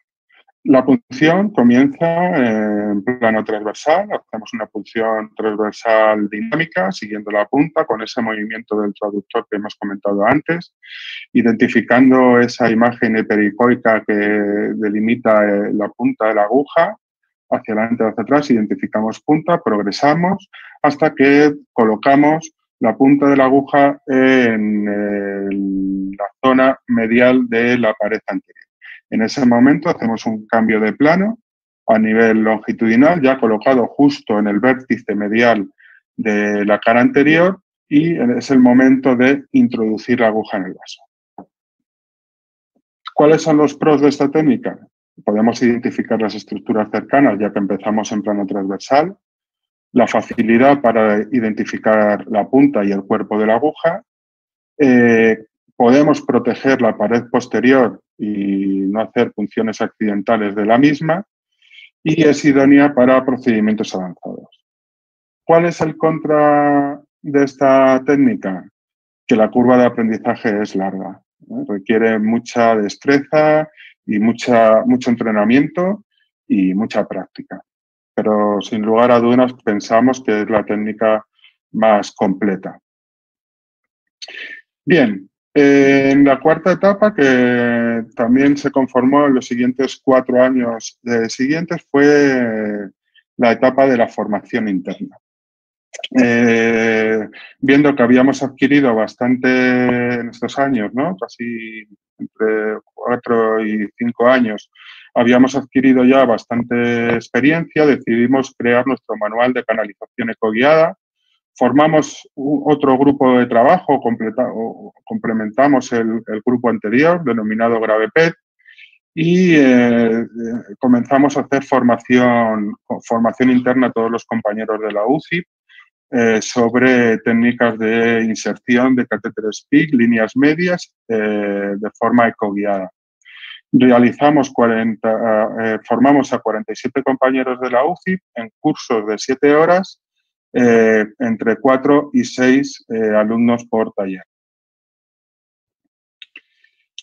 La punción comienza en plano transversal, hacemos una punción transversal dinámica, siguiendo la punta con ese movimiento del traductor que hemos comentado antes, identificando esa imagen hipericoica que delimita la punta de la aguja, hacia adelante o hacia atrás, identificamos punta, progresamos hasta que colocamos la punta de la aguja en la zona medial de la pared anterior. En ese momento hacemos un cambio de plano a nivel longitudinal, ya colocado justo en el vértice medial de la cara anterior, y es el momento de introducir la aguja en el vaso. ¿Cuáles son los pros de esta técnica? Podemos identificar las estructuras cercanas, ya que empezamos en plano transversal, la facilidad para identificar la punta y el cuerpo de la aguja, podemos proteger la pared posterior y no hacer punciones accidentales de la misma, y es idónea para procedimientos avanzados. ¿Cuál es el contra de esta técnica? Que la curva de aprendizaje es larga, ¿no? Requiere mucha destreza y mucho entrenamiento y mucha práctica. Pero sin lugar a dudas pensamos que es la técnica más completa. Bien, en la cuarta etapa, que también se conformó en los siguientes 4 años siguientes, fue la etapa de la formación interna. Viendo que habíamos adquirido bastante en estos años, ¿no? Casi entre 4 y 5 años, habíamos adquirido ya bastante experiencia, decidimos crear nuestro manual de canalización ecoguiada. Formamos otro grupo de trabajo, complementamos el grupo anterior, denominado GravePet, y comenzamos a hacer formación interna a todos los compañeros de la UCI sobre técnicas de inserción de catéteres PICC, líneas medias, de forma ecoguiada. Formamos a 47 compañeros de la UCI en cursos de 7 horas, entre 4 y 6 alumnos por taller.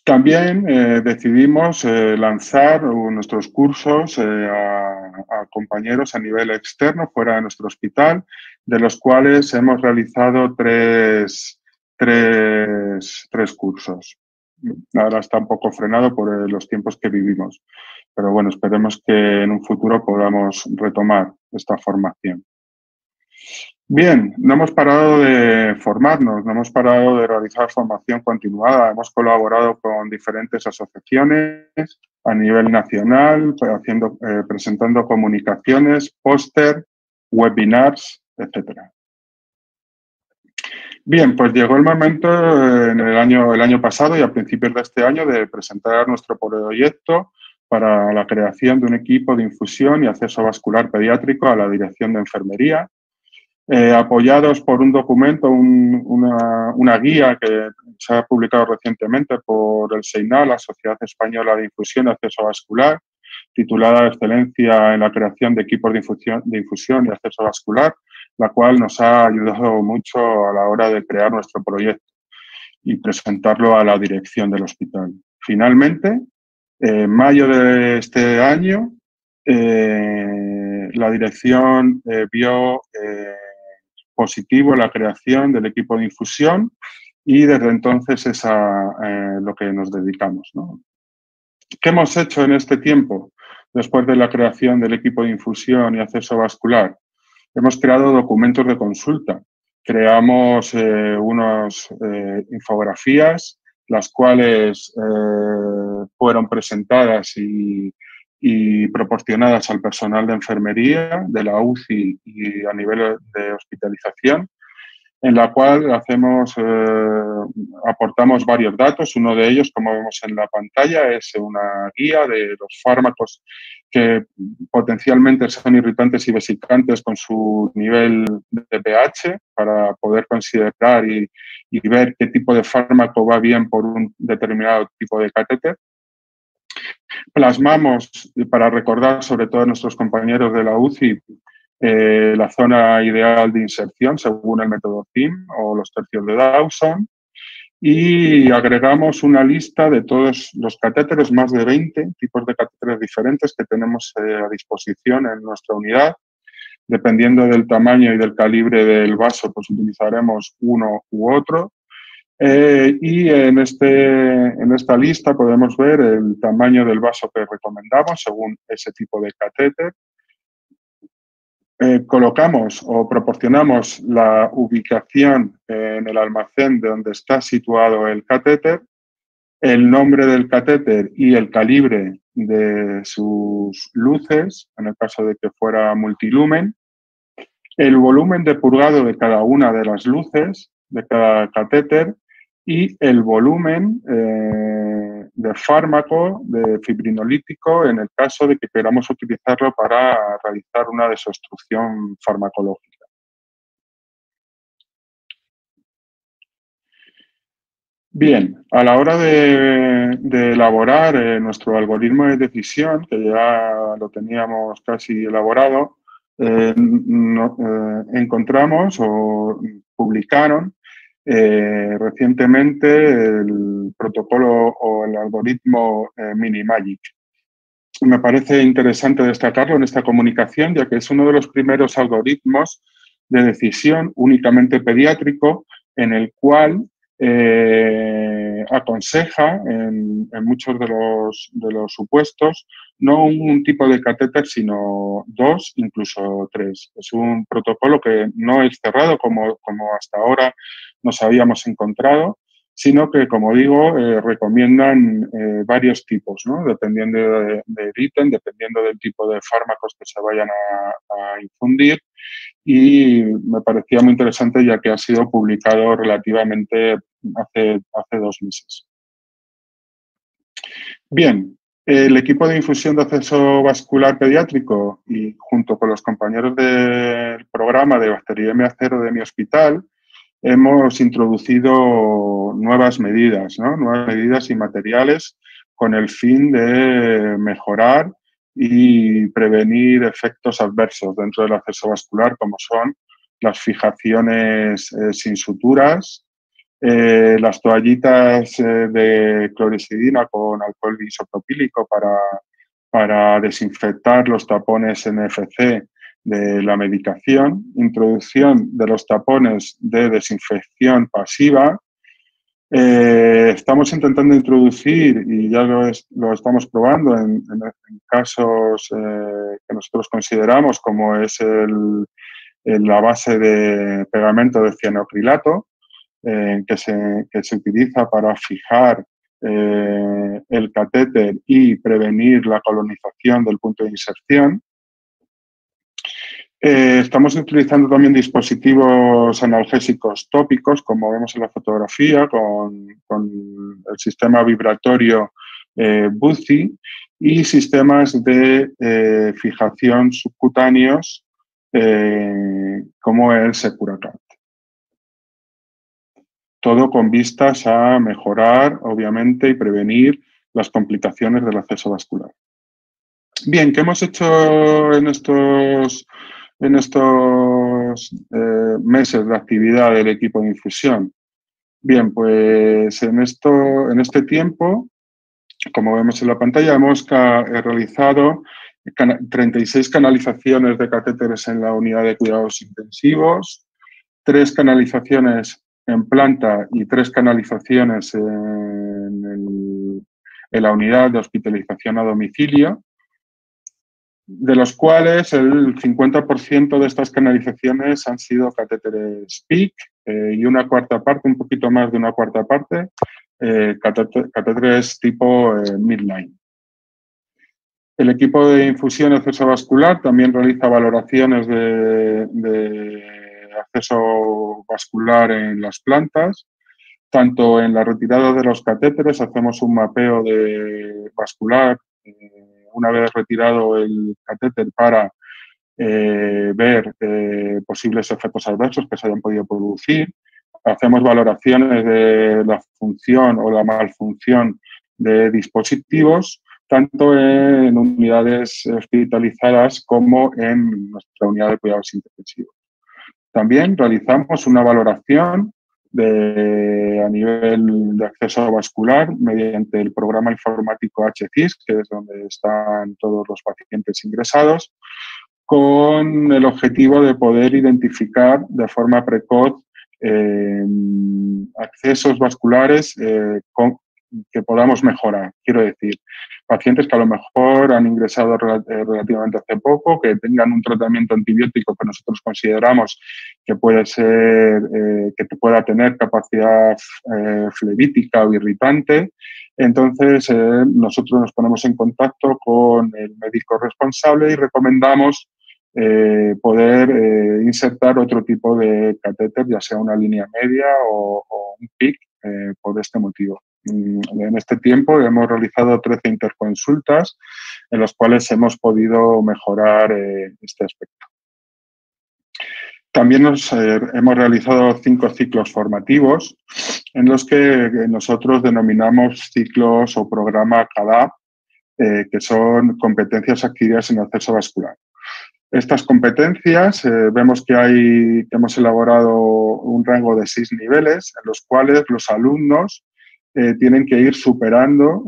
También decidimos lanzar nuestros cursos a compañeros a nivel externo, fuera de nuestro hospital, de los cuales hemos realizado tres cursos. Ahora está un poco frenado por los tiempos que vivimos, pero bueno, esperemos que en un futuro podamos retomar esta formación. Bien, no hemos parado de formarnos, no hemos parado de realizar formación continuada. Hemos colaborado con diferentes asociaciones a nivel nacional, presentando comunicaciones, póster, webinars, etc. Bien, pues llegó el momento en el año pasado y a principios de este año de presentar nuestro proyecto para la creación de un equipo de infusión y acceso vascular pediátrico a la Dirección de Enfermería. apoyados por un documento, una guía que se ha publicado recientemente por el SEINAL, la Sociedad Española de Infusión y Acceso Vascular, titulada Excelencia en la creación de equipos de infusión y acceso vascular, la cual nos ha ayudado mucho a la hora de crear nuestro proyecto y presentarlo a la dirección del hospital. Finalmente, en mayo de este año, la dirección vio positivo la creación del equipo de infusión y desde entonces es a lo que nos dedicamos, ¿no? ¿Qué hemos hecho en este tiempo después de la creación del equipo de infusión y acceso vascular? Hemos creado documentos de consulta. Creamos unas infografías, las cuales fueron presentadas y proporcionadas al personal de enfermería, de la UCI y a nivel de hospitalización, en la cual aportamos varios datos. Uno de ellos, como vemos en la pantalla, es una guía de los fármacos que potencialmente son irritantes y vesicantes con su nivel de pH para poder considerar y ver qué tipo de fármaco va bien por un determinado tipo de catéter. Plasmamos, para recordar sobre todo a nuestros compañeros de la UCI, la zona ideal de inserción según el método TIM o los tercios de Dawson, y agregamos una lista de todos los catéteres, más de 20 tipos de catéteres diferentes que tenemos a disposición en nuestra unidad. Dependiendo del tamaño y del calibre del vaso, pues utilizaremos uno u otro. Y en esta lista podemos ver el tamaño del vaso que recomendamos según ese tipo de catéter. Colocamos o proporcionamos la ubicación en el almacén de donde está situado el catéter, el nombre del catéter y el calibre de sus luces, en el caso de que fuera multilumen, el volumen de purgado de cada una de las luces de cada catéter y el volumen de fármaco, de fibrinolítico, en el caso de que queramos utilizarlo para realizar una desobstrucción farmacológica. Bien, a la hora de elaborar nuestro algoritmo de decisión, que ya lo teníamos casi elaborado, encontramos o publicaron recientemente el protocolo o el algoritmo Minimagic. Me parece interesante destacarlo en esta comunicación, ya que es uno de los primeros algoritmos de decisión únicamente pediátrico en el cual aconseja en muchos de los supuestos no un tipo de catéter, sino dos, incluso tres. Es un protocolo que no es cerrado como hasta ahora nos habíamos encontrado, sino que, como digo, recomiendan varios tipos, ¿no? Dependiendo del ítem, dependiendo del tipo de fármacos que se vayan a infundir. Y me parecía muy interesante ya que ha sido publicado relativamente hace 2 meses. Bien, el equipo de infusión de acceso vascular pediátrico y junto con los compañeros del programa de bacteriemia cero de mi hospital hemos introducido nuevas medidas, ¿no? Nuevas medidas y materiales con el fin de mejorar y prevenir efectos adversos dentro del acceso vascular, como son las fijaciones sin suturas, las toallitas de clorexidina con alcohol isopropílico para desinfectar los tapones NFC de la medicación, introducción de los tapones de desinfección pasiva. Estamos intentando introducir, y ya lo estamos probando en casos que nosotros consideramos como es la base de pegamento de cianoacrilato, que se utiliza para fijar el catéter y prevenir la colonización del punto de inserción. Estamos utilizando también dispositivos analgésicos tópicos, como vemos en la fotografía, con el sistema vibratorio BUCI y sistemas de fijación subcutáneos como el Securacat. Todo con vistas a mejorar, obviamente, y prevenir las complicaciones del acceso vascular. Bien, ¿qué hemos hecho en estos meses de actividad del equipo de infusión? Bien, pues en este tiempo, como vemos en la pantalla, hemos realizado 36 canalizaciones de catéteres en la unidad de cuidados intensivos, 3 canalizaciones en planta y 3 canalizaciones en la unidad de hospitalización a domicilio, de los cuales el 50% de estas canalizaciones han sido catéteres PIC y una cuarta parte, un poquito más de una cuarta parte, catéteres tipo midline. El equipo de infusión y acceso vascular también realiza valoraciones de acceso vascular en las plantas. Tanto en la retirada de los catéteres hacemos un mapeo vascular una vez retirado el catéter para ver posibles efectos adversos que se hayan podido producir. Hacemos valoraciones de la función o la malfunción de dispositivos, tanto en unidades hospitalizadas como en nuestra unidad de cuidados intensivos. También realizamos una valoración a nivel de acceso vascular mediante el programa informático HCIS, que es donde están todos los pacientes ingresados, con el objetivo de poder identificar de forma precoz accesos vasculares que podamos mejorar. Quiero decir, pacientes que a lo mejor han ingresado relativamente hace poco, que tengan un tratamiento antibiótico que nosotros consideramos que puede ser, que pueda tener capacidad flevítica o irritante. Entonces, nosotros nos ponemos en contacto con el médico responsable y recomendamos poder insertar otro tipo de catéter, ya sea una línea media o un PIC, por este motivo. En este tiempo hemos realizado 13 interconsultas en las cuales hemos podido mejorar este aspecto. También hemos realizado 5 ciclos formativos en los que nosotros denominamos ciclos o programa CADAP, que son competencias adquiridas en acceso vascular. Estas competencias, vemos que hemos elaborado un rango de 6 niveles en los cuales los alumnos tienen que ir superando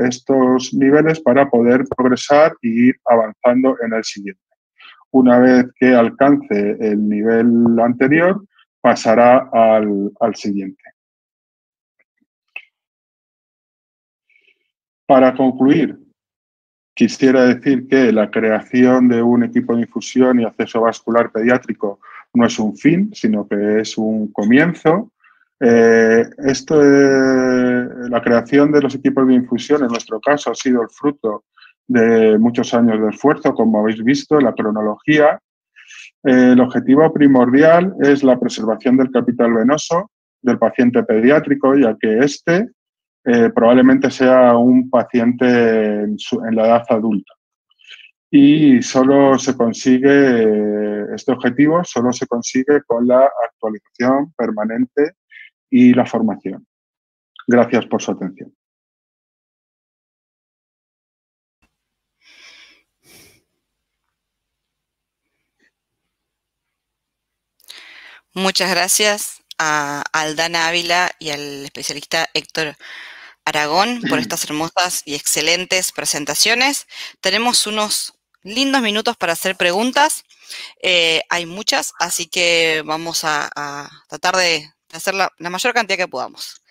estos niveles para poder progresar e ir avanzando en el siguiente. Una vez que alcance el nivel anterior, pasará al siguiente. Para concluir, quisiera decir que la creación de un equipo de infusión y acceso vascular pediátrico no es un fin, sino que es un comienzo. La creación de los equipos de infusión, en nuestro caso, ha sido el fruto de muchos años de esfuerzo, como habéis visto en la cronología. El objetivo primordial es la preservación del capital venoso del paciente pediátrico, ya que este probablemente sea un paciente en la edad adulta. Y solo se consigue, este objetivo solo se consigue con la actualización permanente y la formación. Gracias por su atención. Muchas gracias a Aldana Ávila y al especialista Héctor Aragón por estas hermosas y excelentes presentaciones. Tenemos unos lindos minutos para hacer preguntas. Hay muchas, así que vamos a tratar de hacer la mayor cantidad que podamos.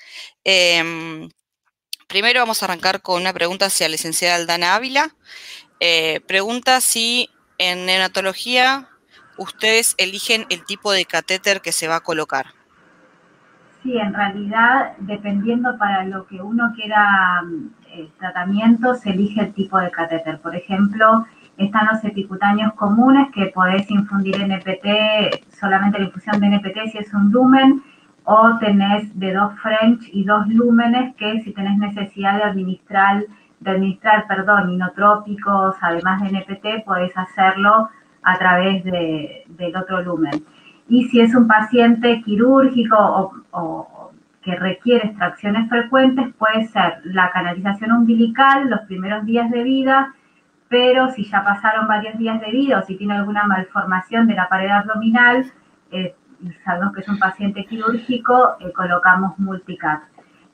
Primero vamos a arrancar con una pregunta hacia la licenciada Aldana Ávila. Pregunta si en neonatología ustedes eligen el tipo de catéter que se va a colocar. Sí, en realidad, dependiendo para lo que uno quiera tratamiento, se elige el tipo de catéter. Por ejemplo, están los epicutáneos comunes que podés infundir NPT, solamente la infusión de NPT si es un lumen, o tenés de 2 French y 2 lúmenes que si tenés necesidad de administrar inotrópicos, además de NPT, podés hacerlo a través del otro lumen. Y si es un paciente quirúrgico o que requiere extracciones frecuentes, puede ser la canalización umbilical los primeros días de vida, pero si ya pasaron varios días de vida o si tiene alguna malformación de la pared abdominal, y sabemos que es un paciente quirúrgico, colocamos multicat.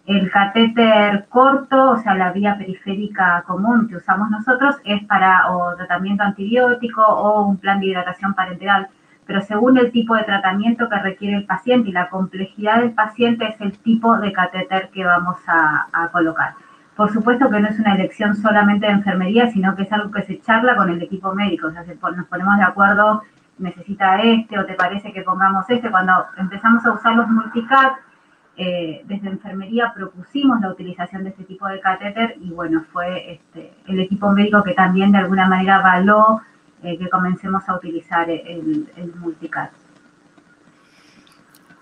El catéter corto, o sea, la vía periférica común que usamos nosotros, es para o tratamiento antibiótico o un plan de hidratación parenteral, pero según el tipo de tratamiento que requiere el paciente y la complejidad del paciente es el tipo de catéter que vamos a colocar. Por supuesto que no es una elección solamente de enfermería, sino que es algo que se charla con el equipo médico, o sea, nos ponemos de acuerdo, necesita este o te parece que pongamos este. Cuando empezamos a usar los multicat, desde enfermería propusimos la utilización de este tipo de catéter y bueno, fue el equipo médico que también de alguna manera avaló que comencemos a utilizar el multicat.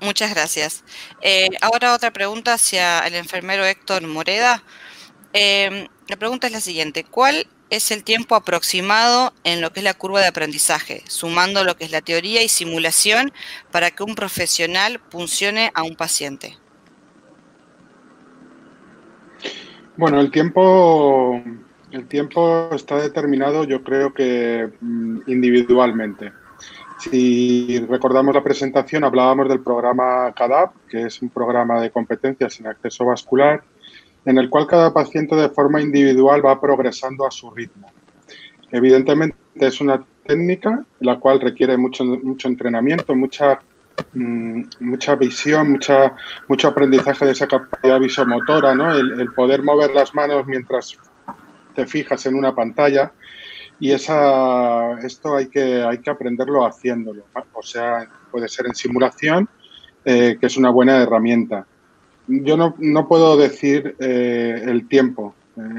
Muchas gracias. Ahora otra pregunta hacia el enfermero Héctor Moreda. La pregunta es la siguiente: ¿cuál es el tiempo aproximado en lo que es la curva de aprendizaje, sumando lo que es la teoría y simulación, para que un profesional funcione a un paciente? Bueno, el tiempo está determinado, yo creo que individualmente. Si recordamos la presentación, hablábamos del programa CADAP, que es un programa de competencias en acceso vascular, en el cual cada paciente de forma individual va progresando a su ritmo. Evidentemente es una técnica la cual requiere mucho entrenamiento, mucha visión, mucho aprendizaje de esa capacidad visomotora, ¿no? El poder mover las manos mientras te fijas en una pantalla, y esto hay que aprenderlo haciéndolo, ¿no? O sea, puede ser en simulación, que es una buena herramienta. Yo no puedo decir el tiempo.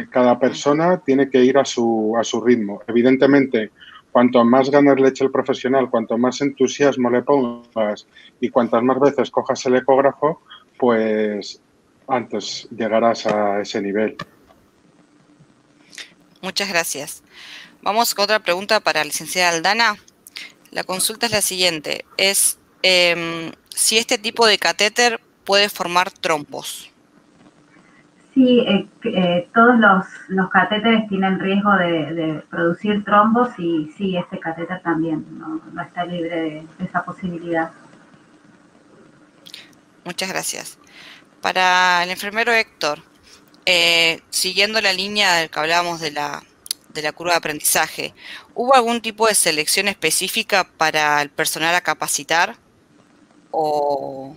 Cada persona tiene que ir a su ritmo. Evidentemente, cuanto más ganas le eche el profesional, cuanto más entusiasmo le pongas y cuantas más veces cojas el ecógrafo, pues antes llegarás a ese nivel. Muchas gracias. Vamos con otra pregunta para la licenciada Aldana. La consulta es la siguiente: es si este tipo de catéter puede formar trombos. Sí, todos los catéteres tienen riesgo de producir trombos y sí, este catéter también no está libre de esa posibilidad. Muchas gracias. Para el enfermero Héctor, siguiendo la línea del que hablábamos de la curva de aprendizaje, ¿hubo algún tipo de selección específica para el personal a capacitar? ¿O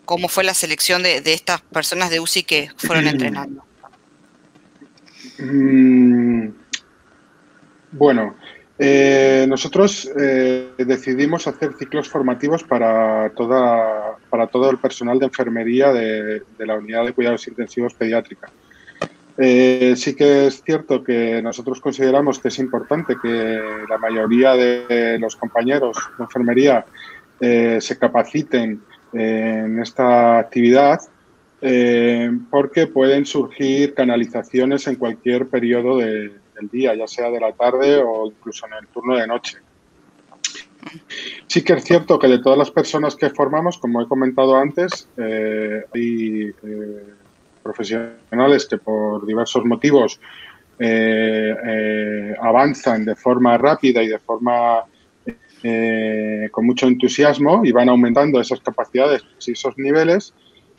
cómo fue la selección de estas personas de UCI que fueron entrenando? Bueno, nosotros decidimos hacer ciclos formativos para todo el personal de enfermería de la unidad de cuidados intensivos pediátrica. Sí que es cierto que nosotros consideramos que es importante que la mayoría de los compañeros de enfermería se capaciten en esta actividad, porque pueden surgir canalizaciones en cualquier periodo del día, ya sea de la tarde o incluso en el turno de noche. Sí que es cierto que de todas las personas que formamos, como he comentado antes, hay profesionales que por diversos motivos avanzan de forma rápida y de forma con mucho entusiasmo y van aumentando esas capacidades y esos niveles,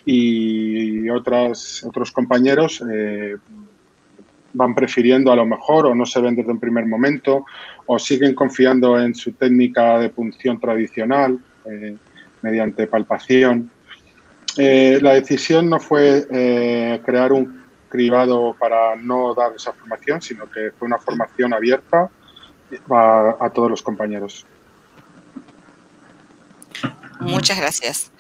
y otros compañeros van prefiriendo a lo mejor o no se ven desde un primer momento o siguen confiando en su técnica de punción tradicional mediante palpación. La decisión no fue crear un cribado para no dar esa formación, sino que fue una formación abierta a todos los compañeros. Muchas gracias.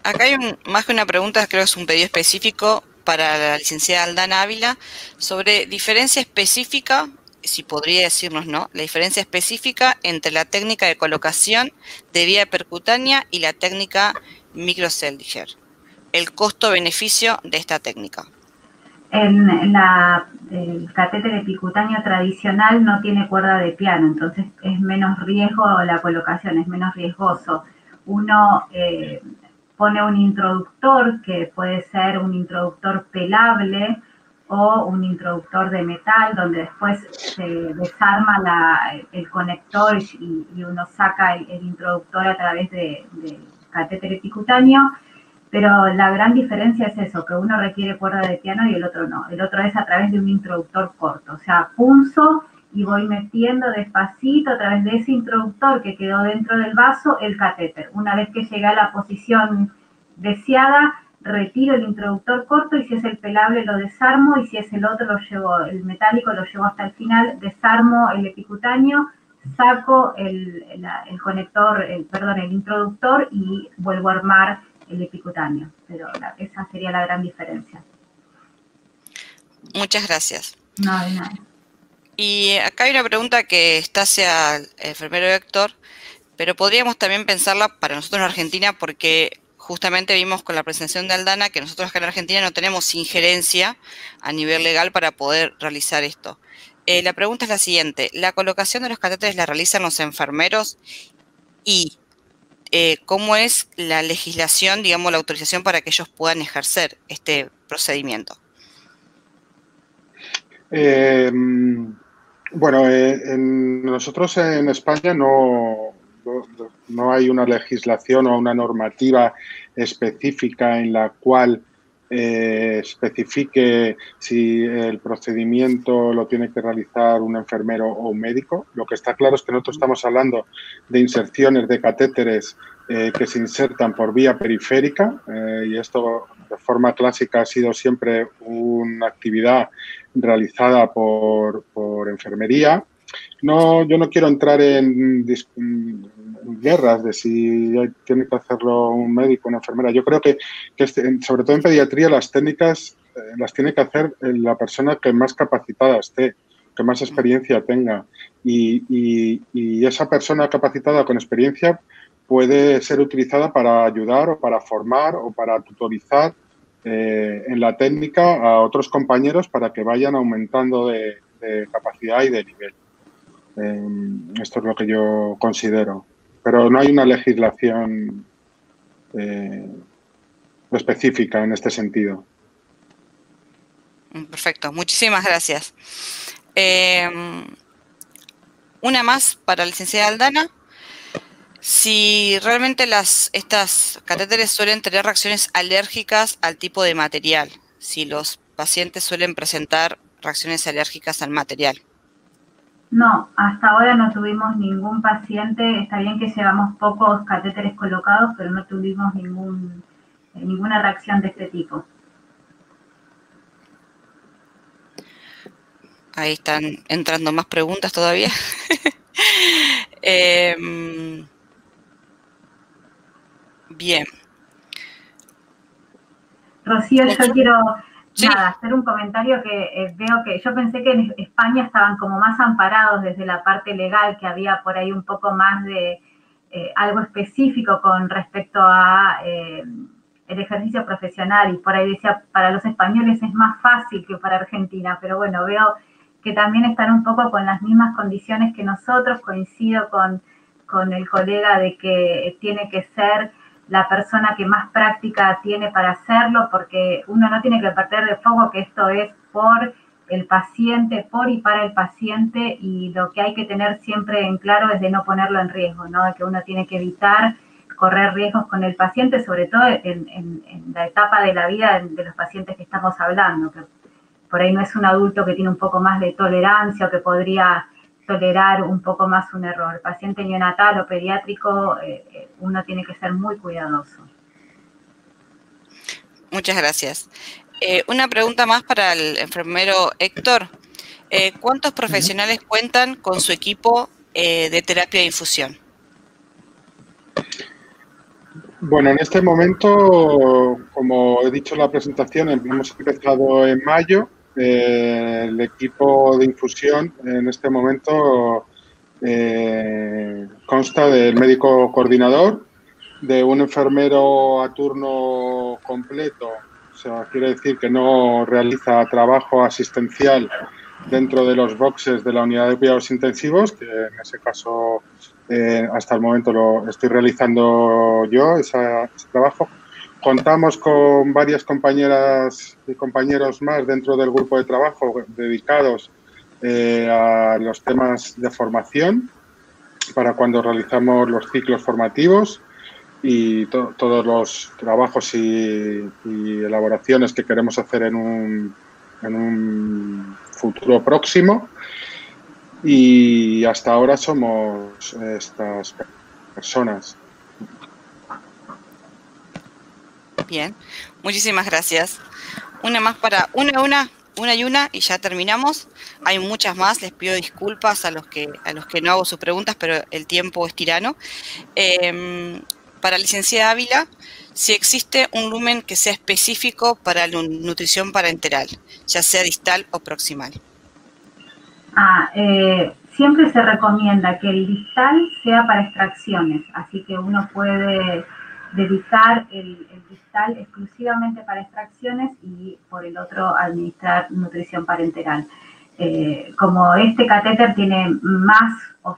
Acá hay más que una pregunta, creo que es un pedido específico para la licenciada Aldana Ávila sobre diferencia específica, si podría decirnos, ¿no? La diferencia específica entre la técnica de colocación de vía percutánea y la técnica microseldinger. El costo-beneficio de esta técnica. El catéter epicutáneo tradicional no tiene cuerda de piano, entonces es menos riesgo la colocación, es menos riesgoso. Uno pone un introductor que puede ser un introductor pelable o un introductor de metal, donde después se desarma el conector y uno saca el introductor a través del catéter epicutáneo. Pero la gran diferencia es eso, que uno requiere cuerda de piano y el otro no. El otro es a través de un introductor corto, o sea, punzo y voy metiendo despacito a través de ese introductor que quedó dentro del vaso el catéter. Una vez que llegué a la posición deseada, retiro el introductor corto y si es el pelable lo desarmo y si es el otro lo llevo, el metálico lo llevo hasta el final, desarmo el epicutáneo, saco el conector, el introductor y vuelvo a armar el epicutáneo, pero esa sería la gran diferencia. Muchas gracias. No, de nada. Y acá hay una pregunta que está hacia el enfermero Héctor, pero podríamos también pensarla para nosotros en Argentina porque justamente vimos con la presentación de Aldana que nosotros acá en Argentina no tenemos injerencia a nivel legal para poder realizar esto. La pregunta es la siguiente, ¿la colocación de los catéteres la realizan los enfermeros y cómo es la legislación, digamos, la autorización para que ellos puedan ejercer este procedimiento? Bueno, nosotros en España no hay una legislación o una normativa específica en la cual especifique si el procedimiento lo tiene que realizar un enfermero o un médico. Lo que está claro es que nosotros estamos hablando de inserciones de catéteres que se insertan por vía periférica y esto de forma clásica ha sido siempre una actividad realizada por enfermería. No, yo no quiero entrar en guerras de si tiene que hacerlo un médico o una enfermera. Yo creo que sobre todo en pediatría las técnicas las tiene que hacer la persona que más capacitada esté, que más experiencia tenga. Y esa persona capacitada con experiencia puede ser utilizada para ayudar o para formar o para tutorizar en la técnica a otros compañeros para que vayan aumentando de capacidad y de nivel. Esto es lo que yo considero. Pero no hay una legislación específica en este sentido. Perfecto, muchísimas gracias. Una más para la licenciada Aldana. Si realmente estas catéteres suelen tener reacciones alérgicas al tipo de material, si los pacientes suelen presentar reacciones alérgicas al material. No, hasta ahora no tuvimos ningún paciente, está bien que llevamos pocos catéteres colocados, pero no tuvimos ninguna reacción de este tipo. Ahí están entrando más preguntas todavía. Bien. Rocío, yo quiero hacer un comentario que veo que yo pensé que en España estaban como más amparados desde la parte legal, que había por ahí un poco más de algo específico con respecto a el ejercicio profesional, y por ahí decía, para los españoles es más fácil que para Argentina, pero bueno, veo que también están un poco con las mismas condiciones que nosotros. Coincido con el colega de que tiene que ser la persona que más práctica tiene para hacerlo, porque uno no tiene que perder de foco que esto es por el paciente, por y para el paciente, y lo que hay que tener siempre en claro es de no ponerlo en riesgo, ¿no? De que uno tiene que evitar correr riesgos con el paciente, sobre todo en la etapa de la vida de los pacientes que estamos hablando, que por ahí no es un adulto que tiene un poco más de tolerancia o que podría tolerar un poco más un error. El paciente neonatal o pediátrico, uno tiene que ser muy cuidadoso. Muchas gracias. Una pregunta más para el enfermero Héctor. ¿Cuántos profesionales cuentan con su equipo de terapia de infusión? Bueno, en este momento, como he dicho en la presentación, hemos empezado en mayo. El equipo de infusión en este momento consta del médico coordinador, de un enfermero a turno completo sea, quiere decir que no realiza trabajo asistencial dentro de los boxes de la unidad de cuidados intensivos, que en ese caso hasta el momento lo estoy realizando yo, ese trabajo. Contamos con varias compañeras y compañeros más dentro del grupo de trabajo dedicados a los temas de formación para cuando realizamos los ciclos formativos y todos los trabajos y elaboraciones que queremos hacer en un futuro próximo. Y hasta ahora somos estas personas. Bien, muchísimas gracias. Una más para una y ya terminamos. Hay muchas más, les pido disculpas a los que no hago sus preguntas, pero el tiempo es tirano. Para la licenciada Ávila, si existe un lumen que sea específico para la nutrición parenteral, ya sea distal o proximal. Siempre se recomienda que el distal sea para extracciones, así que uno puede dedicar el distal exclusivamente para extracciones y por el otro administrar nutrición parenteral. Como este catéter tiene más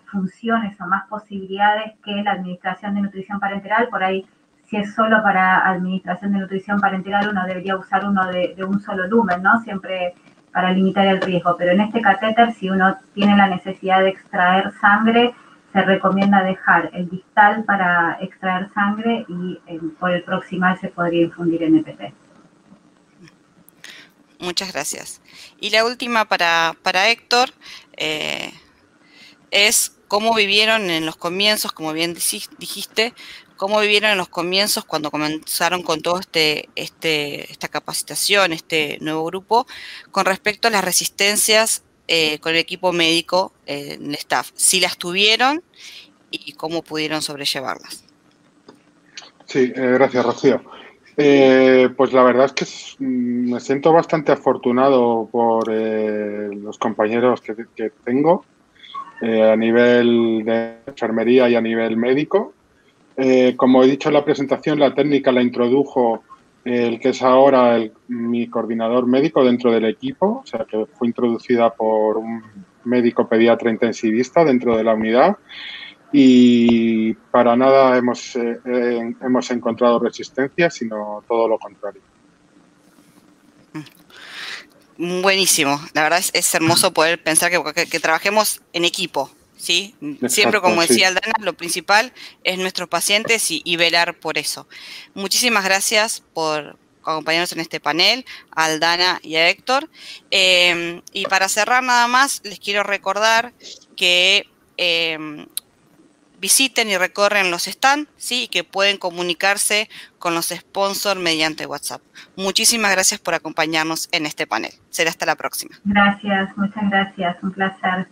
funciones o más posibilidades que la administración de nutrición parenteral, por ahí si es solo para administración de nutrición parenteral uno debería usar uno de un solo lumen, ¿no? Siempre para limitar el riesgo, pero en este catéter si uno tiene la necesidad de extraer sangre, se recomienda dejar el distal para extraer sangre y por el proximal se podría infundir NPT. Muchas gracias. Y la última para Héctor es cómo vivieron en los comienzos, como bien dijiste, cómo vivieron en los comienzos cuando comenzaron con todo esta capacitación, este nuevo grupo, con respecto a las resistencias con el equipo médico en el staff, si las tuvieron y cómo pudieron sobrellevarlas. Sí, gracias, Rocío. Pues la verdad es que me siento bastante afortunado por los compañeros que tengo a nivel de enfermería y a nivel médico. Como he dicho en la presentación, la técnica la introdujo el que es ahora mi coordinador médico dentro del equipo, o sea, que fue introducida por un médico pediatra intensivista dentro de la unidad. Y para nada hemos encontrado resistencia, sino todo lo contrario. Buenísimo. La verdad es hermoso poder pensar que trabajemos en equipo, ¿sí? Exacto, siempre, como decía sí. Aldana, lo principal es nuestros pacientes y velar por eso. Muchísimas gracias por acompañarnos en este panel, a Aldana y a Héctor. Y para cerrar nada más, les quiero recordar que visiten y recorren los stands, ¿sí? Y que pueden comunicarse con los sponsors mediante WhatsApp. Muchísimas gracias por acompañarnos en este panel. Será hasta la próxima. Gracias, muchas gracias, un placer.